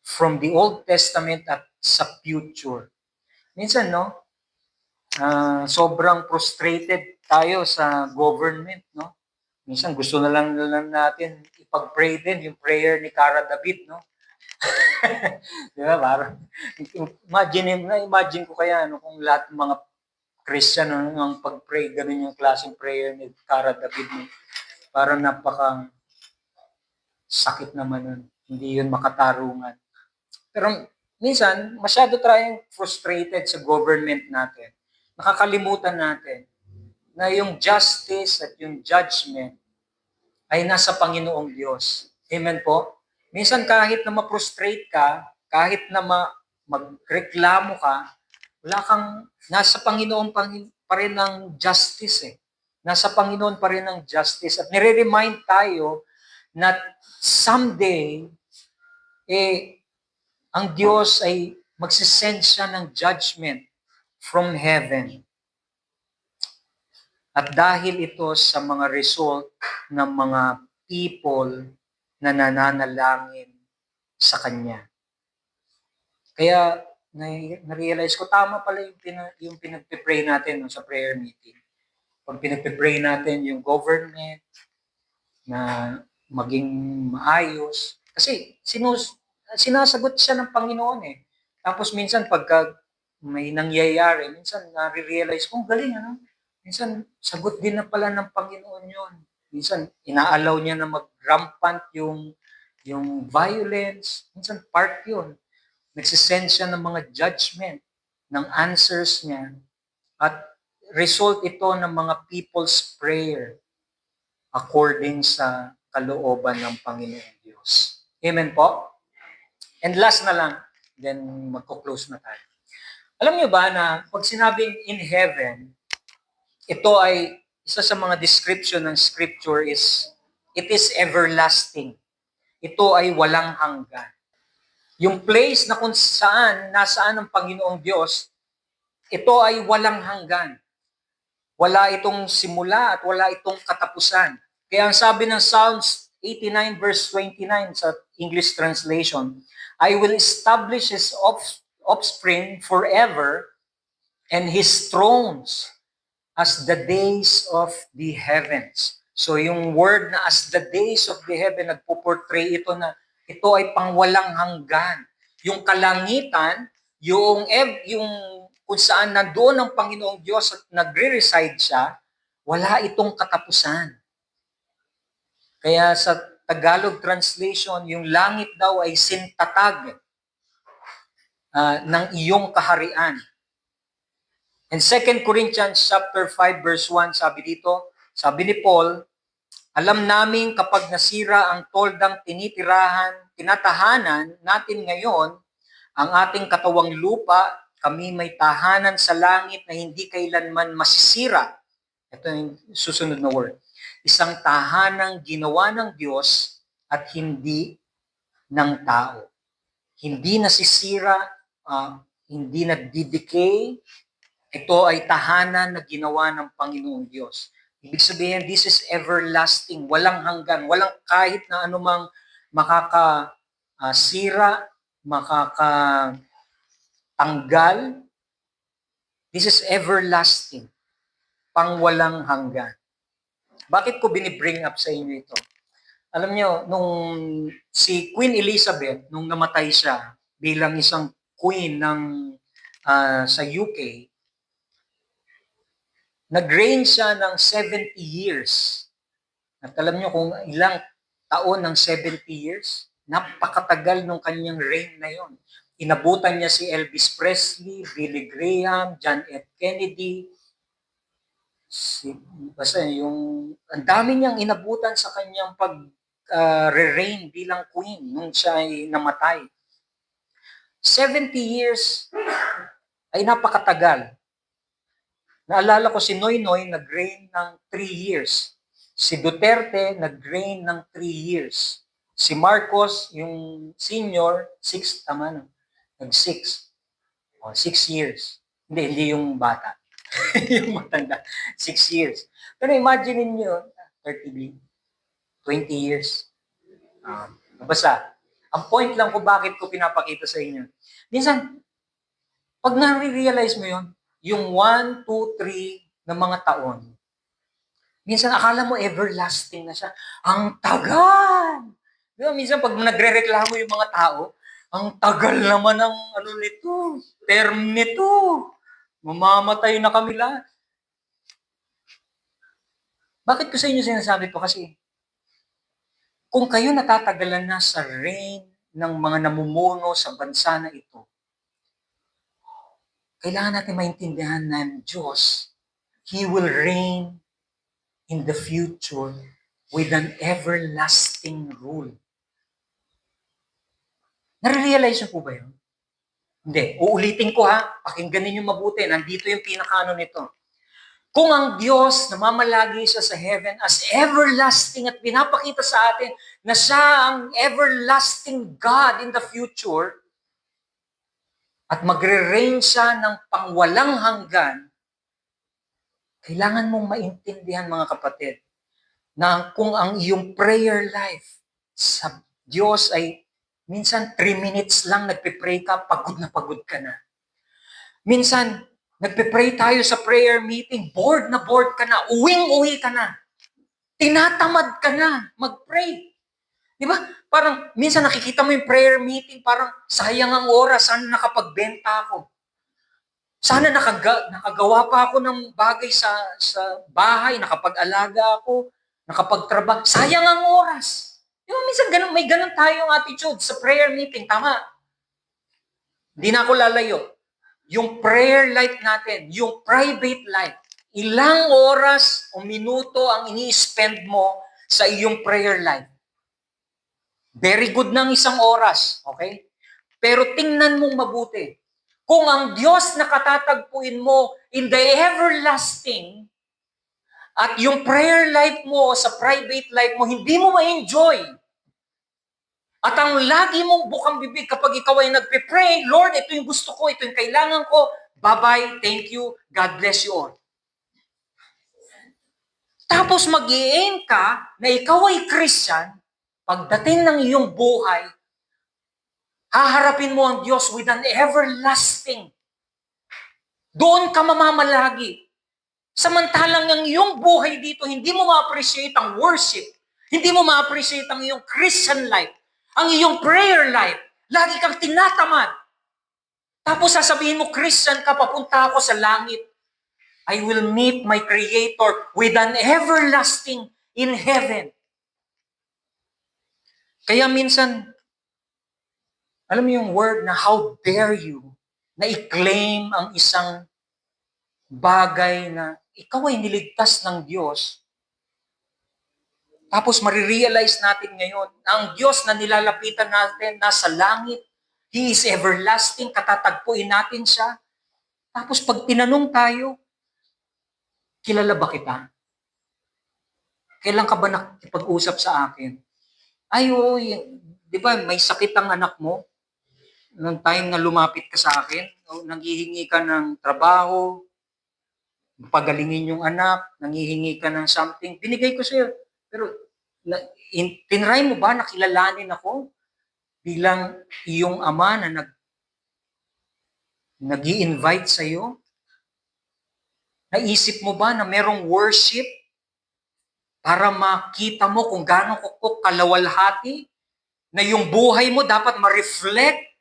from the Old Testament at sa future. Minsan, no, sobrang frustrated tayo sa government, no? Minsan gusto na lang natin ipag-pray din yung prayer ni Cara David, no? Di ba? Parang, imagine ko kaya no, kung lahat ng mga Christian ang pag-pray, ganun yung klaseng prayer ni Cara David. No? Parang napaka sakit naman nun. Hindi yun makatarungan. Pero minsan, masyado tayong frustrated sa government natin. Nakakalimutan natin na yung justice at yung judgment ay nasa Panginoong Diyos. Amen po? Minsan kahit na ma-frustrate ka, kahit na magreklamo ka, wala kang, nasa Panginoon pa rin ang justice eh. Nasa Panginoon pa rin ang justice. At nire-remind tayo na someday, ang Diyos ay magsisend siya ng judgment from heaven. At dahil ito sa mga result ng mga people na nananalangin sa Kanya. Kaya na-realize ko, tama pala yung pinagpipray natin sa prayer meeting. Pag pinagpipray natin yung government na maging maayos. Kasi sinasagot siya ng Panginoon eh. Tapos minsan pagka may nangyayari, minsan na-realize ko, galing ano? Minsan, sagot din na pala ng Panginoon yun. Minsan, inaalaw niya na mag-rampant yung violence. Minsan, part yun. Nagsisend siya ng mga judgment, ng answers niya. At result ito ng mga people's prayer according sa kalooban ng Panginoon Diyos. Amen po? And last na lang, then magko-close na tayo. Alam niyo ba na pag sinabing in heaven, ito ay isa sa mga description ng scripture is, it is everlasting. Ito ay walang hanggan. Yung place na kung saan, nasaan ang Panginoong Diyos, ito ay walang hanggan. Wala itong simula at wala itong katapusan. Kaya ang sabi ng Psalms 89 verse 29 sa English translation, I will establish his offspring forever and his thrones as the days of the heavens. So yung word na as the days of the heaven, nagpo-portray ito na ito ay pangwalang hanggan. Yung kalangitan, yung kung saan nandoon ang Panginoong Diyos at nagre-reside siya, wala itong katapusan. Kaya sa Tagalog translation, yung langit daw ay sintatag ng iyong kaharian. In 2 Corinthians chapter 5 verse 1, sabi dito, sabi ni Paul, alam namin kapag nasira ang toldang tinatahanan natin ngayon, ang ating katawang lupa, kami may tahanan sa langit na hindi kailanman masisira. Ito yung susunod na word. Isang tahanang ginawa ng Diyos at hindi ng tao. Hindi nasisira, hindi nagdi-decay. Ito ay tahanan na ginawa ng Panginoong Diyos. Ibig sabihin, this is everlasting, walang hanggan, walang kahit na anumang makakasira, makakatanggal. This is everlasting, pangwalang hanggan. Bakit ko binibring up sa inyo ito? Alam nyo, nung si Queen Elizabeth, nung namatay siya bilang isang queen sa UK, nag-reign siya ng 70 years. At alam nyo kung ilang taon ng 70 years? Napakatagal ng kanyang reign na yon. Inabutan niya si Elvis Presley, Billy Graham, John F. Kennedy. Basta ang dami niyang inabutan sa kanyang pag-reign bilang queen nung siya ay namatay. 70 years ay napakatagal. Naalala ko si Noynoy nag-reign ng 3 years. Si Duterte nag-reign ng 3 years. Si Marcos, yung senior, 6, tama na, nag-6. 6 years. Hindi yung bata. Yung matanda. 6 years. Pero imagine niyo 30, 20 years. Basta, ang point lang ko bakit ko pinapakita sa inyo. Minsan, pag na-realize mo yun, yung 1, 2, 3 na mga taon, minsan akala mo everlasting na siya. Ang tagal! Di ba, minsan pag nagre-reklamo yung mga tao, ang tagal naman ng term nito. Mamamatay na kami lahat. Bakit ko sa inyo sinasabi ito? Kasi kung kayo natatagalan na sa reign ng mga namumuno sa bansa na ito, kailangan natin maintindihan na Diyos, He will reign in the future with an everlasting rule. Nare-realize po ba yun? Hindi. Uulitin ko pakinggan ninyo mabuti. Nandito yung pinakaano nito. Kung ang Diyos namamalagi siya sa heaven as everlasting at pinapakita sa atin na siya ang everlasting God in the future, at magre-reign siya ng pangwalang hanggan, kailangan mong maintindihan mga kapatid na kung ang iyong prayer life sa Diyos ay minsan 3 minutes lang nagpe-pray ka, pagod ka na. Minsan, nagpe-pray tayo sa prayer meeting, bored ka na, uwing-uwi ka na. Tinatamad ka na mag-pray. Di ba? Parang minsan nakikita mo yung prayer meeting, parang sayang ang oras, sana nakapagbenta ako. Sana nakagawa pa ako ng bagay sa bahay, nakapag-alaga ako, nakapagtrabaho. Sayang ang oras. Di ba minsan may ganun tayong attitude sa prayer meeting, tama? Hindi na ako lalayo. Yung prayer life natin, yung private life, ilang oras o minuto ang ini-spend mo sa iyong prayer life. Very good ng 1 oras, okay? Pero tingnan mong mabuti. Kung ang Diyos na katatagpuin mo in the everlasting at yung prayer life mo sa private life mo, hindi mo ma-enjoy, At ang lagi mong bukang bibig kapag ikaw ay nagpe-pray, Lord, ito yung gusto ko, ito yung kailangan ko, bye-bye, thank you, God bless you all. Tapos mag-i-aim ka na ikaw ay Christian, pagdating ng iyong buhay, haharapin mo ang Diyos with an everlasting. Doon ka mamamalagi. Samantalang ang iyong buhay dito, hindi mo ma-appreciate ang worship. Hindi mo ma-appreciate ang iyong Christian life. Ang iyong prayer life. Lagi kang tinatamad. Tapos sasabihin mo, Christian ka, papunta ako sa langit. I will meet my Creator with an everlasting in heaven. Kaya minsan, alam mo yung word na how dare you na i-claim ang isang bagay na ikaw ay niligtas ng Diyos. Tapos marirealize natin ngayon na ang Diyos na nilalapitan natin nasa langit. He is everlasting, katatagpuin natin siya. Tapos pag tinanong tayo, kilala ba kita? Kailan ka ba nakipag-usap sa akin? Ay, oo, di ba may sakit ang anak mo? Nung time na lumapit ka sa akin, nanghihingi ka ng trabaho, pagalingin yung anak, nanghihingi ka ng something, binigay ko sa'yo. Pero tinry mo ba na kilalanin ako bilang iyong ama na nag-i-invite sa'yo? Naisip mo ba na merong worship para makita mo kung gaano ko kalawalhati na yung buhay mo dapat ma-reflect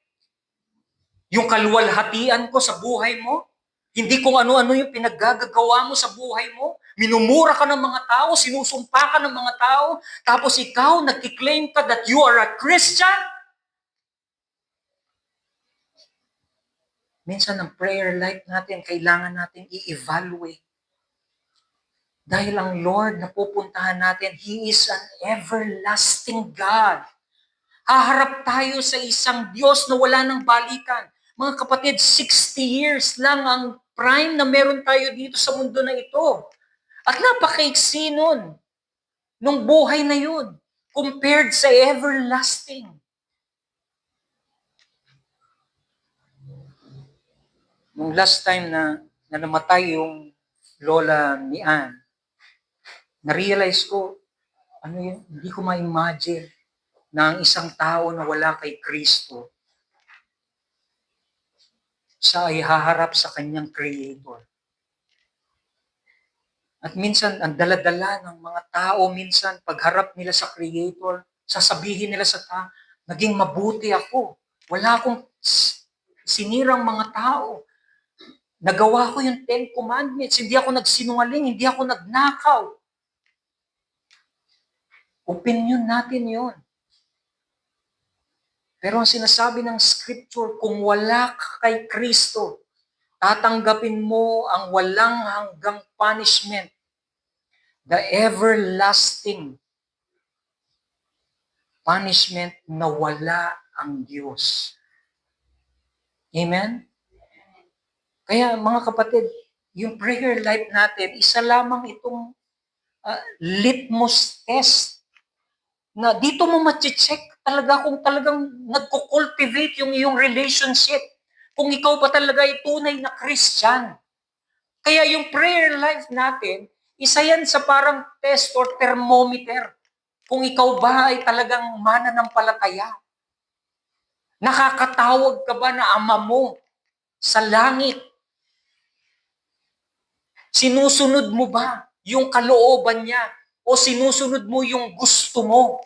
yung kaluwalhatian ko sa buhay mo? Hindi kung ano-ano yung pinaggagawa mo sa buhay mo. Minumura ka ng mga tao, sinusumpa ka ng mga tao, tapos ikaw nagkiklaim ka that you are a Christian. Minsan ang prayer life natin, kailangan natin i-evaluate. Dahil ang Lord na pupuntahan natin, He is an everlasting God. Haharap tayo sa isang Diyos na wala ng balikan. Mga kapatid, 60 years lang ang prime na meron tayo dito sa mundo na ito. At napakaiksi nun, nung buhay na yun, compared sa everlasting. Nung last time na namatay yung lola ni Ann, na-realize ko, hindi ko ma-imagine na ang isang tao na wala kay Kristo, siya ay haharap sa kanyang Creator. At minsan, ang daladala ng mga tao, minsan, pagharap nila sa Creator, sasabihin nila sa tao, naging mabuti ako. Wala akong sinirang mga tao. Nagawa ko yung 10 Commandments. Hindi ako nagsinungaling. Hindi ako nagnakaw. Opinion natin yon. Pero ang sinasabi ng Scripture, kung wala ka kay Kristo, tatanggapin mo ang walang hanggang punishment, the everlasting punishment na wala ang Diyos. Amen? Kaya mga kapatid, yung prayer life natin, isa lamang itong litmus test na dito mo ma-check talaga kung talagang nagko-cultivate yung iyong relationship. Kung ikaw ba talaga ay tunay na Christian. Kaya yung prayer life natin, isa yan sa parang test or thermometer. Kung ikaw ba ay talagang mananampalataya. Nakakatawag ka ba na ama mo sa langit? Sinusunod mo ba yung kalooban niya? O sinusunod mo yung gusto mo?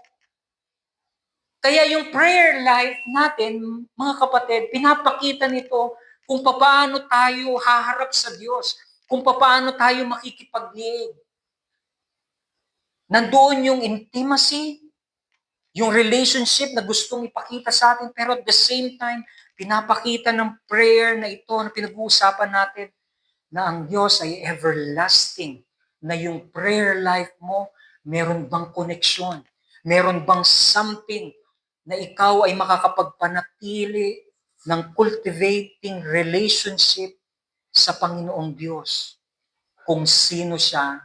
Kaya yung prayer life natin, mga kapatid, pinapakita nito kung paano tayo haharap sa Diyos, kung paano tayo makikipag-liig. Nandoon yung intimacy, yung relationship na gustong ipakita sa atin, pero at the same time, pinapakita ng prayer na ito na pinag-uusapan natin na ang Diyos ay everlasting, na yung prayer life mo, meron bang koneksyon? Meron bang something na ikaw ay makakapagpanatili ng cultivating relationship sa Panginoong Diyos, kung sino siya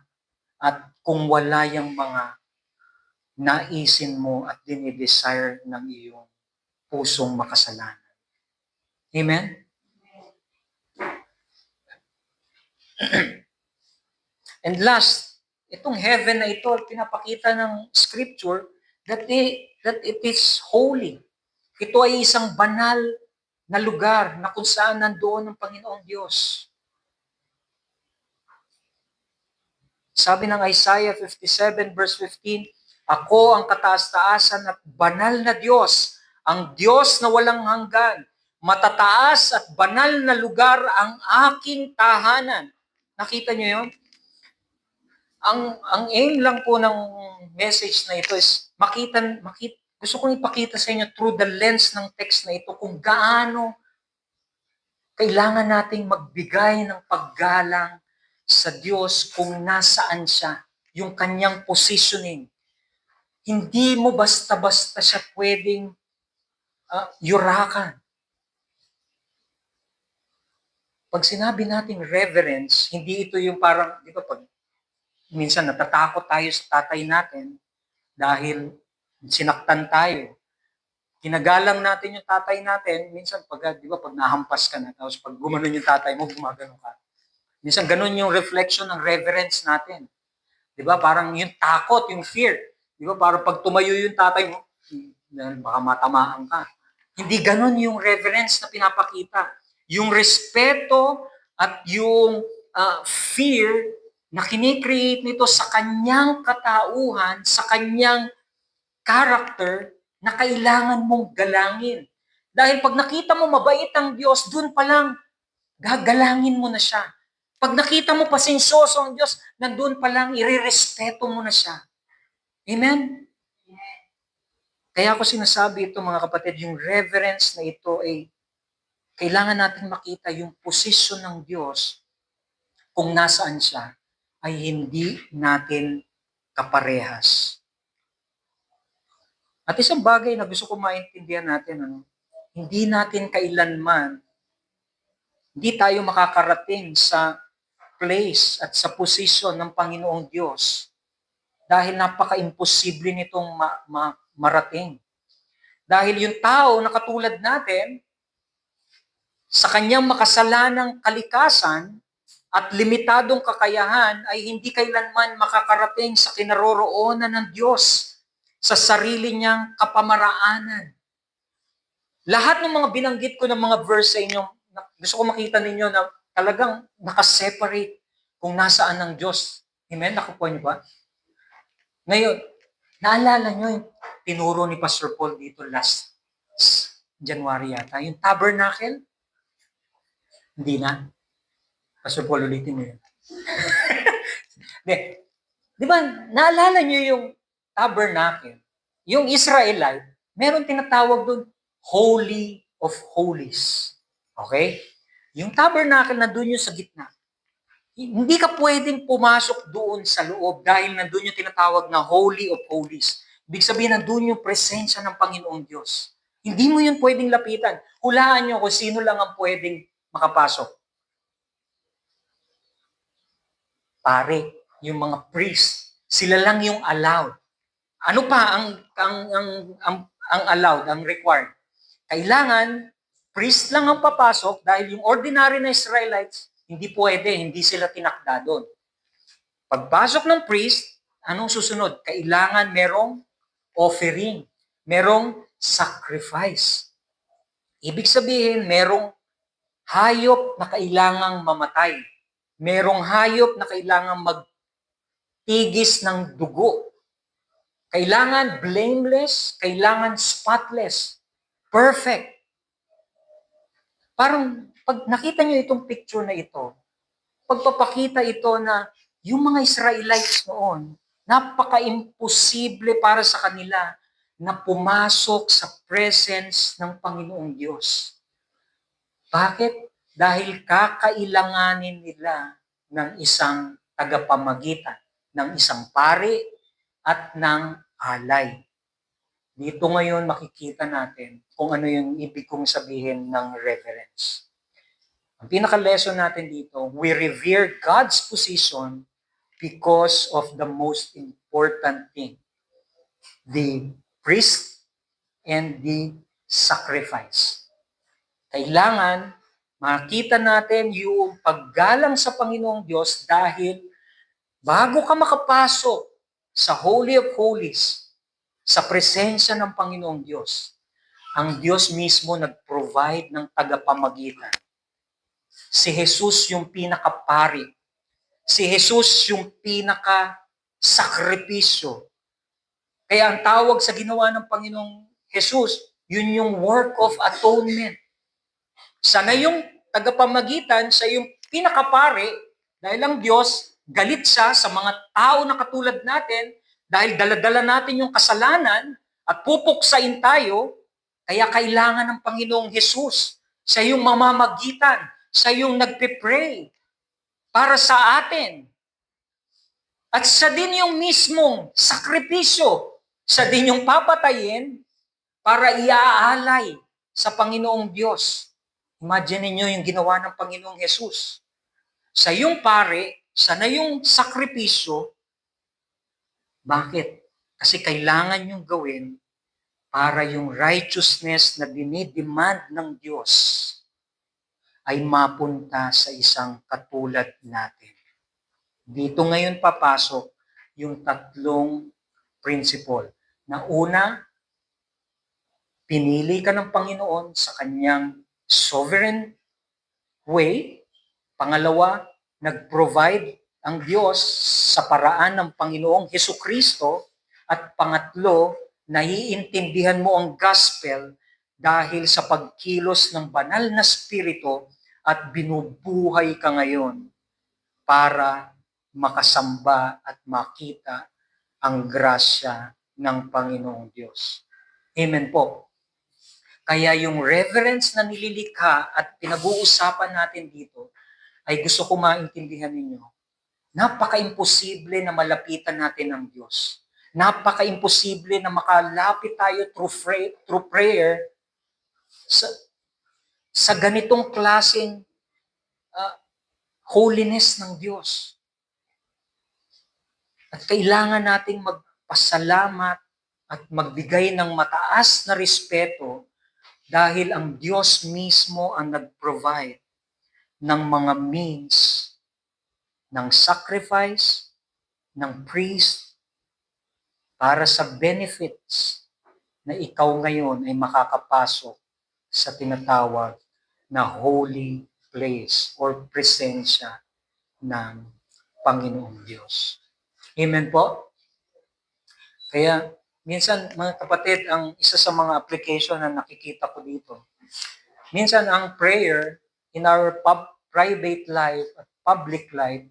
at kung wala yung mga naisin mo at dinidesire ng iyong pusong makasalanan. Amen? And last, itong heaven na ito, pinapakita ng scripture that it is holy. Ito ay isang banal na lugar na kung saan nandoon ang Panginoong Diyos. Sabi ng Isaiah 57 verse 15, ako ang kataas-taasan at banal na Diyos, ang Diyos na walang hanggan, matataas at banal na lugar ang aking tahanan. Nakita niyo yun? Ang aim lang po ng message na ito is gusto kong ipakita sa inyo through the lens ng text na ito kung gaano kailangan nating magbigay ng paggalang sa Diyos kung nasaan siya, yung kanyang positioning. Hindi mo basta-basta siya pwedeng yurakan. Pag sinabi natin reverence, hindi ito yung parang, di ba, pag minsan natatakot tayo sa tatay natin dahil sinaktan tayo. Kinagalang natin yung tatay natin, minsan pag, di ba, pag nahampas ka na, tapos pag gumanon yung tatay mo, gumagano ka. Minsan ganun yung reflection ng reverence natin. Di ba? Parang yung takot, yung fear. Di ba? Parang pag tumayo yung tatay mo, baka matamaan ka. Hindi ganun yung reverence na pinapakita. Yung respeto at yung fear na kinikreate nito sa kanyang katauhan, sa kanyang character na kailangan mong galangin. Dahil pag nakita mo mabait ang Diyos, dun pa lang, gagalangin mo na siya. Pag nakita mo pasensyoso ang Diyos, nandun pa lang, irerespeto mo na siya. Amen? Kaya ako sinasabi ito mga kapatid, yung reverence na ito ay kailangan natin makita yung posisyon ng Diyos kung nasaan siya ay hindi natin kaparehas. At isang bagay na gusto ko maintindihan natin, hindi natin kailanman, hindi tayo makakarating sa place at sa posisyon ng Panginoong Diyos dahil napaka-imposible nitong marating. Dahil yung tao na katulad natin, sa kanyang makasalanang kalikasan at limitadong kakayahan ay hindi kailanman makakarating sa kinaroroonan ng Diyos sa sarili niyang kapamaraanan. Lahat ng mga binanggit ko ng mga verse sa inyo, gusto ko makita ninyo na talagang nakaseparate kung nasaan ng Diyos. Amen? Nakukuha niyo ba? Ngayon, naalala niyo yung tinuro ni Pastor Paul dito last January yata, yung tabernacle? Hindi na. Pastor Paul, ulitin mo yun. Di ba, naalala niyo yung tabernacle? Yung Israelite, meron tinatawag doon, Holy of Holies. Okay? Yung tabernacle nandun yung sa gitna. Hindi ka pwedeng pumasok doon sa loob dahil nandun yung tinatawag na Holy of Holies. Ibig sabihin, nandun yung presensya ng Panginoong Diyos. Hindi mo yun pwedeng lapitan. Hulaan nyo kung sino lang ang pwedeng makapasok. Pare, yung mga priest, sila lang yung allowed. Ano pa ang allowed, ang required? Kailangan, priest lang ang papasok dahil yung ordinary na Israelites, hindi pwede, hindi sila tinakda doon. Pagpasok ng priest, anong susunod? Kailangan merong offering, merong sacrifice. Ibig sabihin, merong hayop na kailangang mamatay. Merong hayop na kailangang magtigis ng dugo. Kailangan blameless, kailangan spotless. Perfect. Parang pag nakita nyo itong picture na ito, pagpapakita ito na yung mga Israelites noon, napaka-imposible para sa kanila na pumasok sa presence ng Panginoong Diyos. Bakit? Dahil kakailanganin nila ng isang tagapamagitan, ng isang pari at ng alay. Dito ngayon makikita natin kung ano yung ibig kong sabihin ng reverence. Ang pinaka-lesson natin dito, we revere God's position because of the most important thing. the priest and the sacrifice. Kailangan makita natin yung paggalang sa Panginoong Diyos dahil bago ka makapasok sa Holy of Holies, sa presensya ng Panginoong Diyos, ang Diyos mismo nag-provide ng tagapamagitan. Si Jesus yung pinakapari. Si Jesus yung pinaka-sakripisyo. Kaya ang tawag sa ginawa ng Panginoong Jesus, yun yung work of atonement. Sana yung tagapamagitan, sa yung pinakapari, dahil ang Diyos, galit siya sa mga tao na katulad natin, dahil daladala natin yung kasalanan at pupuksain tayo, kaya kailangan ng Panginoong Jesus. Siya yung mamamagitan, siya yung nagpe-pray para sa atin. At siya din yung mismong sakripisyo. Siya din yung papatayin para iaalay sa Panginoong Diyos. Imagine niyo yung ginawa ng Panginoong Jesus. Sa yung pare, sa na yung sakripisyo. Bakit? Kasi kailangan yung gawin para yung righteousness na dinidemand ng Diyos ay mapunta sa isang katulad natin. Dito ngayon papasok yung tatlong principle. Na una, pinili ka ng Panginoon sa kanyang sovereign way. Pangalawa, nag-provide ang Diyos sa paraan ng Panginoong Hesukristo. At pangatlo, naiintindihan mo ang gospel dahil sa pagkilos ng banal na spirito at binubuhay ka ngayon para makasamba at makita ang grasya ng Panginoong Diyos. Amen po. Kaya yung reverence na nililikha at pinag-uusapan natin dito ay gusto ko maintindihan ninyo. Napaka-imposible na malapitan natin ang Diyos. Napaka-imposible na makalapit tayo through prayer sa ganitong klaseng holiness ng Diyos. At kailangan nating magpasalamat at magbigay ng mataas na respeto dahil ang Diyos mismo ang nag-provide ng mga means ng sacrifice, ng priest, para sa benefits na ikaw ngayon ay makakapasok sa tinatawag na holy place or presensya ng Panginoong Diyos. Amen po? Kaya minsan mga kapatid, ang isa sa mga application na nakikita ko dito, minsan ang prayer in our private life at public life,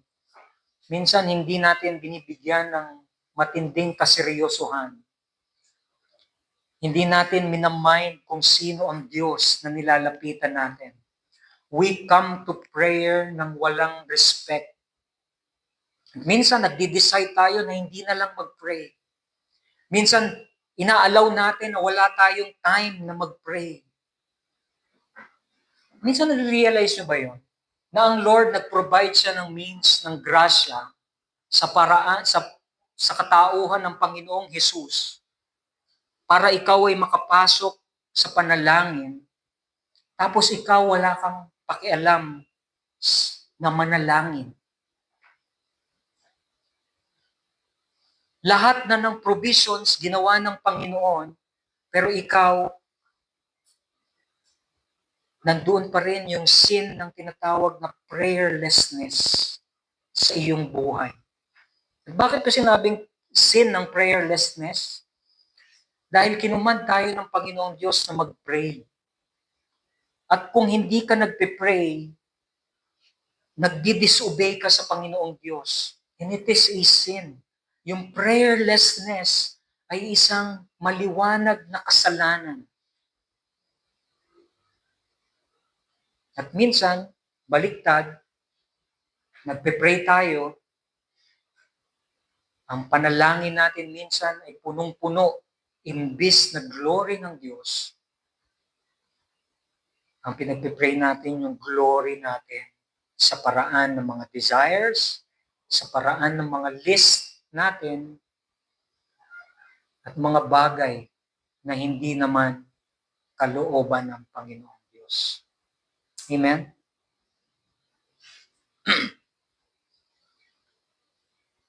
minsan hindi natin binibigyan ng matinding kaseryosohan. Hindi natin minamind kung sino ang Diyos na nilalapitan natin. We come to prayer ng walang respect. Minsan nagde-decide tayo na hindi na lang mag-pray. Minsan inaalaw natin na wala tayong time na mag-pray. Minsan nare-realize nyo ba yun? Na ang Lord nag-provide siya ng means ng grasya sa paraan, sa katauhan ng Panginoong Jesus para ikaw ay makapasok sa panalangin, tapos ikaw wala kang pakialam na manalangin. Lahat na ng provisions ginawa ng Panginoon, pero ikaw, nandoon pa rin yung sin ng tinatawag na prayerlessness sa iyong buhay. Bakit ko sinabing sin ng prayerlessness? Dahil kinuman tayo ng Panginoong Diyos na mag-pray. At kung hindi ka nagpe-pray, nagdi-disobey ka sa Panginoong Diyos. And it is a sin. Yung prayerlessness ay isang maliwanag na kasalanan. At minsan, baliktad, nagpe-pray tayo, ang panalangin natin minsan ay punong-puno, imbis na glory ng Diyos. Ang pinagpe-pray natin yung glory natin sa paraan ng mga desires, sa paraan ng mga list natin, at mga bagay na hindi naman kalooban ng Panginoong Diyos. Amen?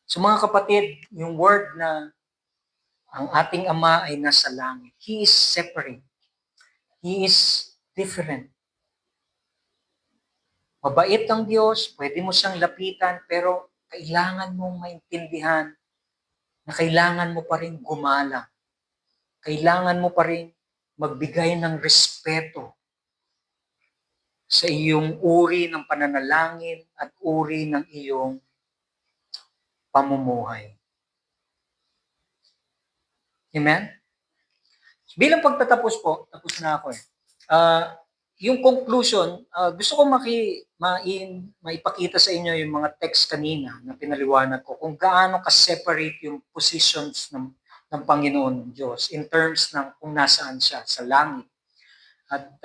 So mga kapatid, yung word na ang ating Ama ay nasa langit, He is separate. He is different. Mabait ang Diyos, pwede mo siyang lapitan, pero kailangan mong maintindihan na kailangan mo pa rin gumalang. Kailangan mo pa rin magbigay ng respeto sa iyong uri ng pananalangin at uri ng iyong pamumuhay. Amen? Bilang pagtatapos po, tapos na ako eh. Yung conclusion, gusto ko maipakita sa inyo yung mga text kanina na pinaliwanag ko kung gaano ka-separate yung positions ng Panginoon Diyos in terms ng kung nasaan siya, sa langit. At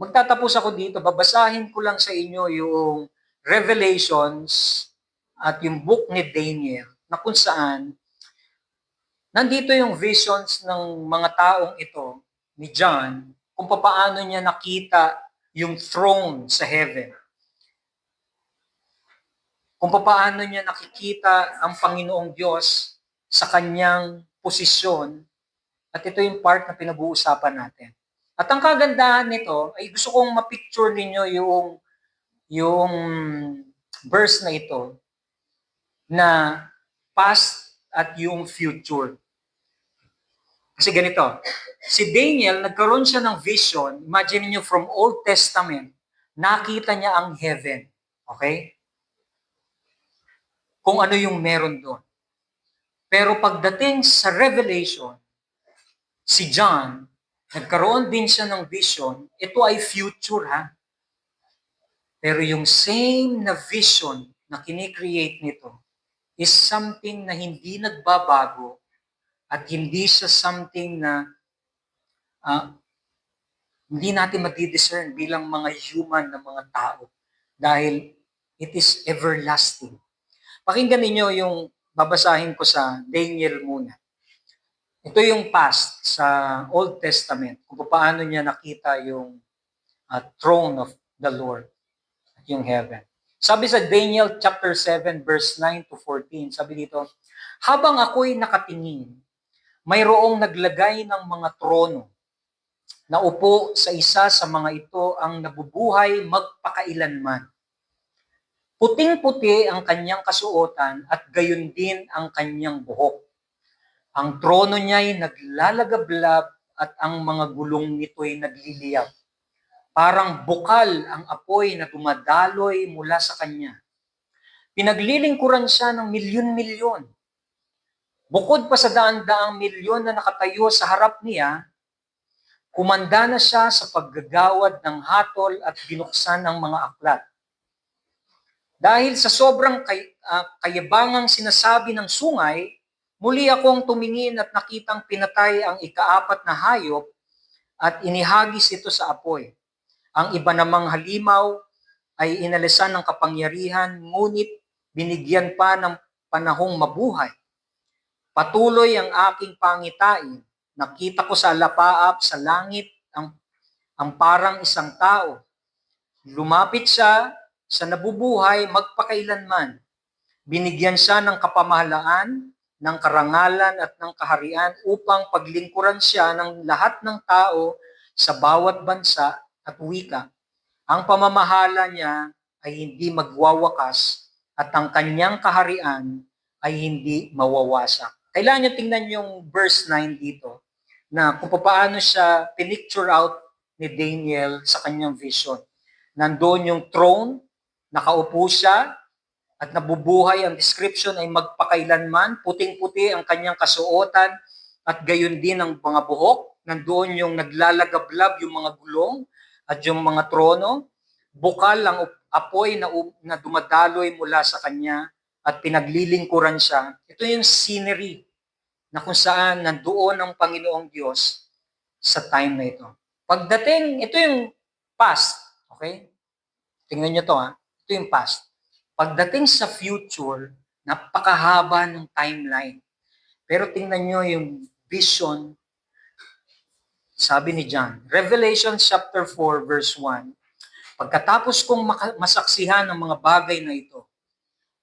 magtatapos ako dito, babasahin ko lang sa inyo yung Revelations at yung book ni Daniel na kung saan nandito yung visions ng mga taong ito ni John kung paano niya nakita yung throne sa heaven. Kung paano niya nakikita ang Panginoong Diyos sa kanyang posisyon. At ito yung part na pinag-uusapan natin. At ang kagandahan nito ay gusto kong ma-picture ninyo yung verse na ito na past at yung future. Kasi ganito, si Daniel, nagkaroon siya ng vision, imagine niyo from Old Testament, nakita niya ang heaven. Okay? Kung ano yung meron doon. Pero pagdating sa Revelation, si John, nagkaroon din siya ng vision, ito ay future ha. Pero yung same na vision na kinikreate nito is something na hindi nagbabago at hindi siya something na hindi natin madi-discern bilang mga human na mga tao dahil it is everlasting. Pakinggan niyo yung babasahin ko sa Daniel muna. Ito yung past sa Old Testament, kung paano niya nakita yung throne of the Lord at yung heaven. Sabi sa Daniel chapter 7 verse 9 to 14, sabi dito, habang ako'y nakatingin, mayroong naglagay ng mga trono. Naupo sa isa sa mga ito ang nabubuhay magpakailanman. Puting-puti ang kanyang kasuotan at gayon din ang kanyang buhok. Ang trono niya'y naglalagablab at ang mga gulong nito'y nagliliyab. Parang bukal ang apoy na dumadaloy mula sa kanya. Pinaglilingkuran siya ng milyon-milyon. Bukod pa sa daan-daang milyon na nakatayo sa harap niya, kumanda na siya sa paggagawad ng hatol at binuksan ang mga aklat. Dahil sa sobrang kayabangang sinasabi ng sungay, muli akong tumingin at nakitang pinatay ang ika-4 na hayop at inihagis ito sa apoy. Ang iba namang halimaw ay inalisan ng kapangyarihan, ngunit binigyan pa ng panahong mabuhay. Patuloy ang aking pangitain. Nakita ko sa alapaap sa langit ang parang isang tao. Lumapit siya sa nabubuhay magpakailanman. Binigyan siya ng kapamahalaan, ng karangalan at ng kaharian upang paglingkuran siya ng lahat ng tao sa bawat bansa at wika. Ang pamamahala niya ay hindi magwawakas at ang kanyang kaharian ay hindi mawawasak. Kailangan niyo tingnan yung verse 9 dito na kung paano siya pinicture out ni Daniel sa kanyang vision. Nandoon yung throne, nakaupo siya, at nabubuhay. Ang description ay magpakailanman, puting-puti ang kanyang kasuotan, at gayon din ang mga buhok. Nandoon yung naglalagablab yung mga gulong at yung mga trono. Bukal ang apoy na dumadaloy mula sa kanya at pinaglilingkuran siya. Ito yung scenery na kung saan nandoon ang Panginoong Diyos sa time na ito. Pagdating, ito yung past. Okay? Tingnan nyo to ha. Ito yung past. Pagdating sa future, napakahaba ng timeline. Pero tingnan nyo yung vision, sabi ni John. Revelation chapter 4 verse 1. Pagkatapos kong masaksihan ng mga bagay na ito,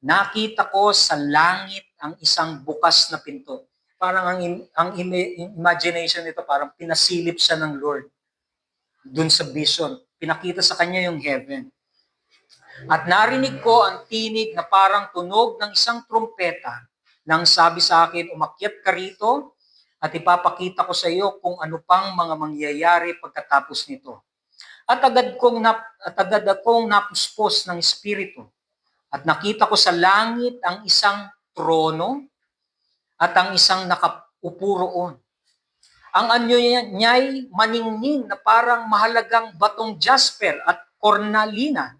nakita ko sa langit ang isang bukas na pinto. Parang ang imagination nito, parang pinasilip siya ng Lord dun sa vision. Pinakita sa kanya yung heaven. At narinig ko ang tinig na parang tunog ng isang trumpeta nang sabi sa akin, umakyat ka rito at ipapakita ko sa iyo kung ano pang mga mangyayari pagkatapos nito. At agad akong napuspos ng Espiritu at nakita ko sa langit ang isang trono at ang isang nakaupo roon. Ang anyo niya'y maningning na parang mahalagang batong jasper at cornalina.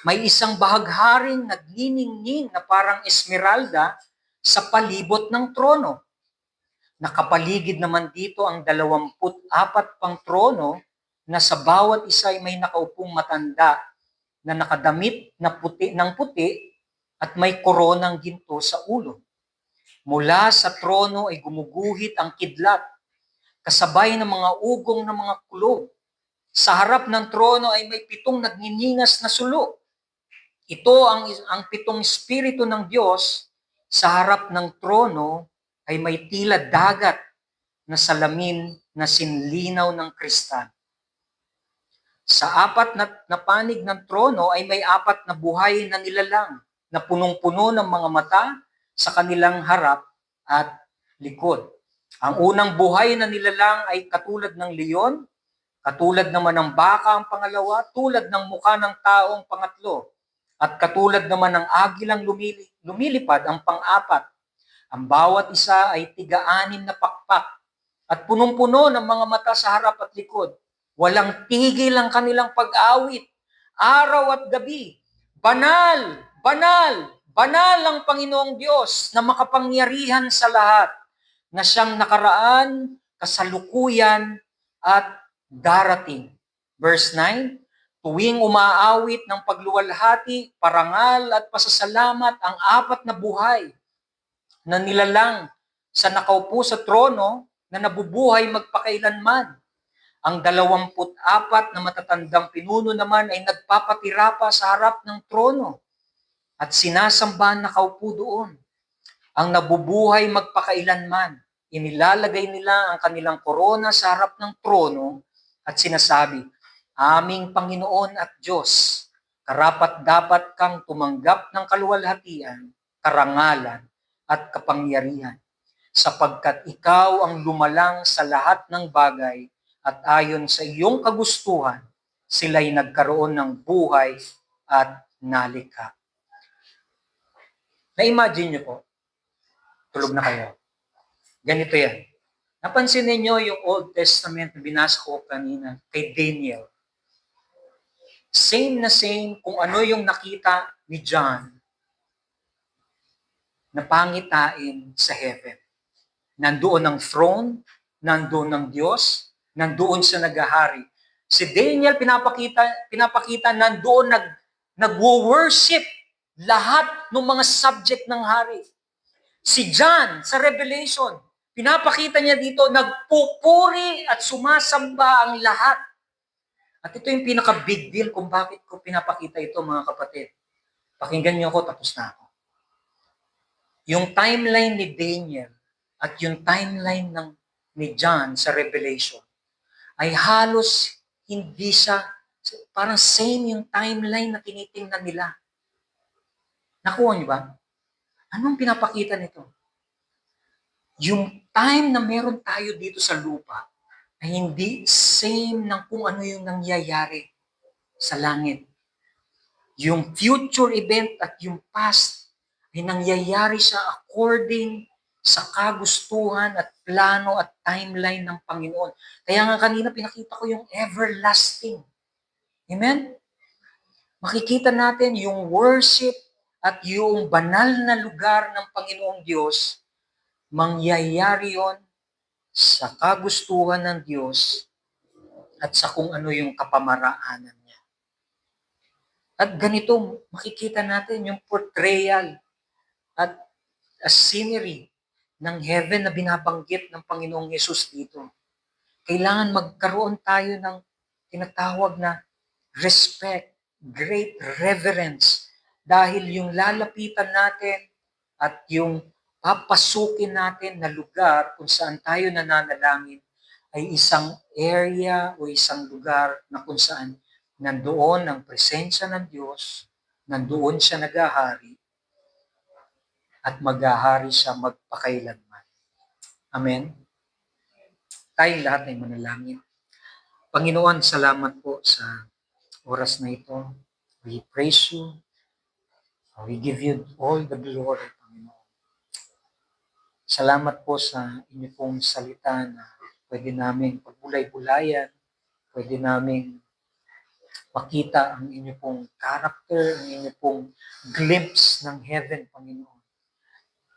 May isang bahagharing nagniningning na parang esmeralda sa palibot ng trono. Nakapaligid naman dito ang 24 pang trono na sa bawat isa ay may nakaupong matanda na nakadamit na ng puti at may koronang ginto sa ulo. Mula sa trono ay gumuguhit ang kidlat, kasabay ng mga ugong ng mga kulog. Sa harap ng trono ay may 7 nagniningas na sulo. Ito ang 7 espiritu ng Diyos. Sa harap ng trono ay may tila dagat na salamin na sinlinaw ng kristal. Sa 4 na panig ng trono ay may 4 na buhay na nilalang na punong-puno ng mga mata sa kanilang harap at likod. Ang unang buhay na nilalang ay katulad ng leon, katulad naman ng baka ang pangalawa, tulad ng mukha ng taong pangatlo, at katulad naman ng agilang lumilipad ang pang-4. Ang bawat isa ay 6 na pakpak at punong-puno ng mga mata sa harap at likod. Walang tigil ang kanilang pag-awit, araw at gabi. Banal, banal, banal ang Panginoong Diyos na makapangyarihan sa lahat, na siyang nakaraan, kasalukuyan, at darating. Verse 9, tuwing umaawit ng pagluwalhati, parangal at pasasalamat ang 4 na buhay na nilalang sa nakaupo sa trono na nabubuhay magpakailanman. Ang 24 na matatandang pinuno naman ay nagpapatira pa sa harap ng trono at sinasamba ang nakaupo doon. Ang nabubuhay magpakailanman, inilalagay nila ang kanilang korona sa harap ng trono at sinasabi, aming Panginoon at Diyos, karapat-dapat kang tumanggap ng kaluwalhatian, karangalan, at kapangyarihan, sapagkat ikaw ang lumalang sa lahat ng bagay at ayon sa iyong kagustuhan, sila'y nagkaroon ng buhay at nalikha. Na-imagine niyo po, tulog na kayo. Ganito yan. Napansin niyo yung Old Testament na binasa ko kanina kay Daniel. Same na same kung ano yung nakita ni John na pangitain sa heaven. Nandoon ang throne, nandoon ang Diyos, nandoon siya naghahari. Si Daniel pinapakita nandoon nagwo-worship lahat ng mga subject ng hari. Si John sa Revelation, pinapakita niya dito, nagpupuri at sumasamba ang lahat. At ito yung pinaka-big deal kung bakit ko pinapakita ito, mga kapatid. Pakinggan niyo ako, tapos na ako. Yung timeline ni Daniel at yung timeline ni John sa Revelation ay halos hindi siya, parang same yung timeline na tinitingnan nila. Nakuha niyo ba? Anong pinapakita nito? Yung time na meron tayo dito sa lupa ay hindi same ng kung ano yung nangyayari sa langit. Yung future event at yung past ay nangyayari siya according sa kagustuhan at plano at timeline ng Panginoon. Kaya nga kanina pinakita ko yung everlasting. Amen? Makikita natin yung worship at yung banal na lugar ng Panginoong Diyos, mangyayari yon sa kagustuhan ng Diyos at sa kung ano yung kapamaraanan niya. At ganito, makikita natin yung portrayal at a scenery ng heaven na binabanggit ng Panginoong Yesus dito. Kailangan magkaroon tayo ng tinatawag na respect, great reverence, dahil yung lalapitan natin at yung papasukin natin na lugar kung saan tayo nananalangin ay isang area o isang lugar na kung saan nandoon ang presensya ng Diyos, nandoon siya naghahari, at maghahari siya magpakailanman. Amen? Tayong lahat ay manalangin. Panginoon, salamat po sa oras na ito. We praise you. We give you all the glory, Panginoon. Salamat po sa inyo pong salita na pwede namin pagbulay-bulayan, pwede namin makita ang inyo pong character, ang inyo pong glimpse ng heaven, Panginoon.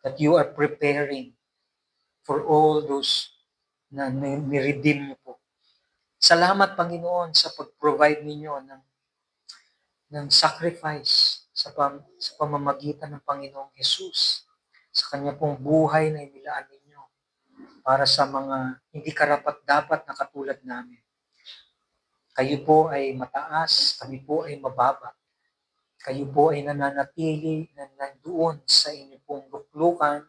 That you are preparing for all those na ni-redeem niyo po. Salamat, Panginoon, sa pag-provide ninyo ng sacrifice sa pamamagitan ng Panginoong Jesus, sa kanya pong buhay na inilaan ninyo para sa mga hindi karapat-dapat na katulad namin. Kayo po ay mataas, kami po ay mababa. Kayo po ay nananatili na nandoon sa inyo pong luklukan,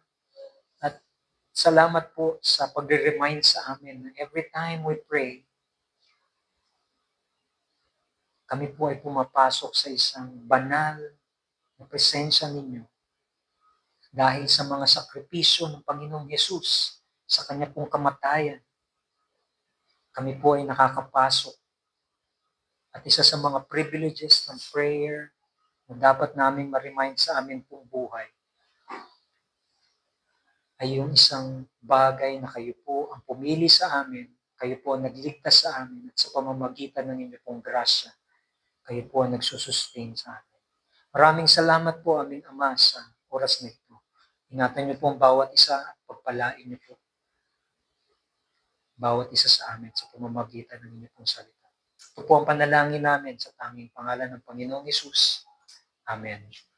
at salamat po sa pagre-remind sa amin na every time we pray, kami po ay pumapasok sa isang banal na presensya ninyo dahil sa mga sakripisyo ng Panginoong Yesus sa kanya pong kamatayan. Kami po ay nakakapasok, at isa sa mga privileges ng prayer na dapat naming ma-remind sa amin pong buhay ay yung isang bagay na kayo po ang pumili sa amin, kayo po ang nagligtas sa amin, at sa pamamagitan ng inyo pong grasya, kayo po ang nagsusustain sa amin. Maraming salamat po, aming Ama, sa oras na ito. Ingatan niyo po ang bawat isa at pagpalain niyo po bawat isa sa amin sa pamamagitan ng inyo pong salita. Ito po ang panalangin namin sa tanging pangalan ng Panginoong Hesus. Amen.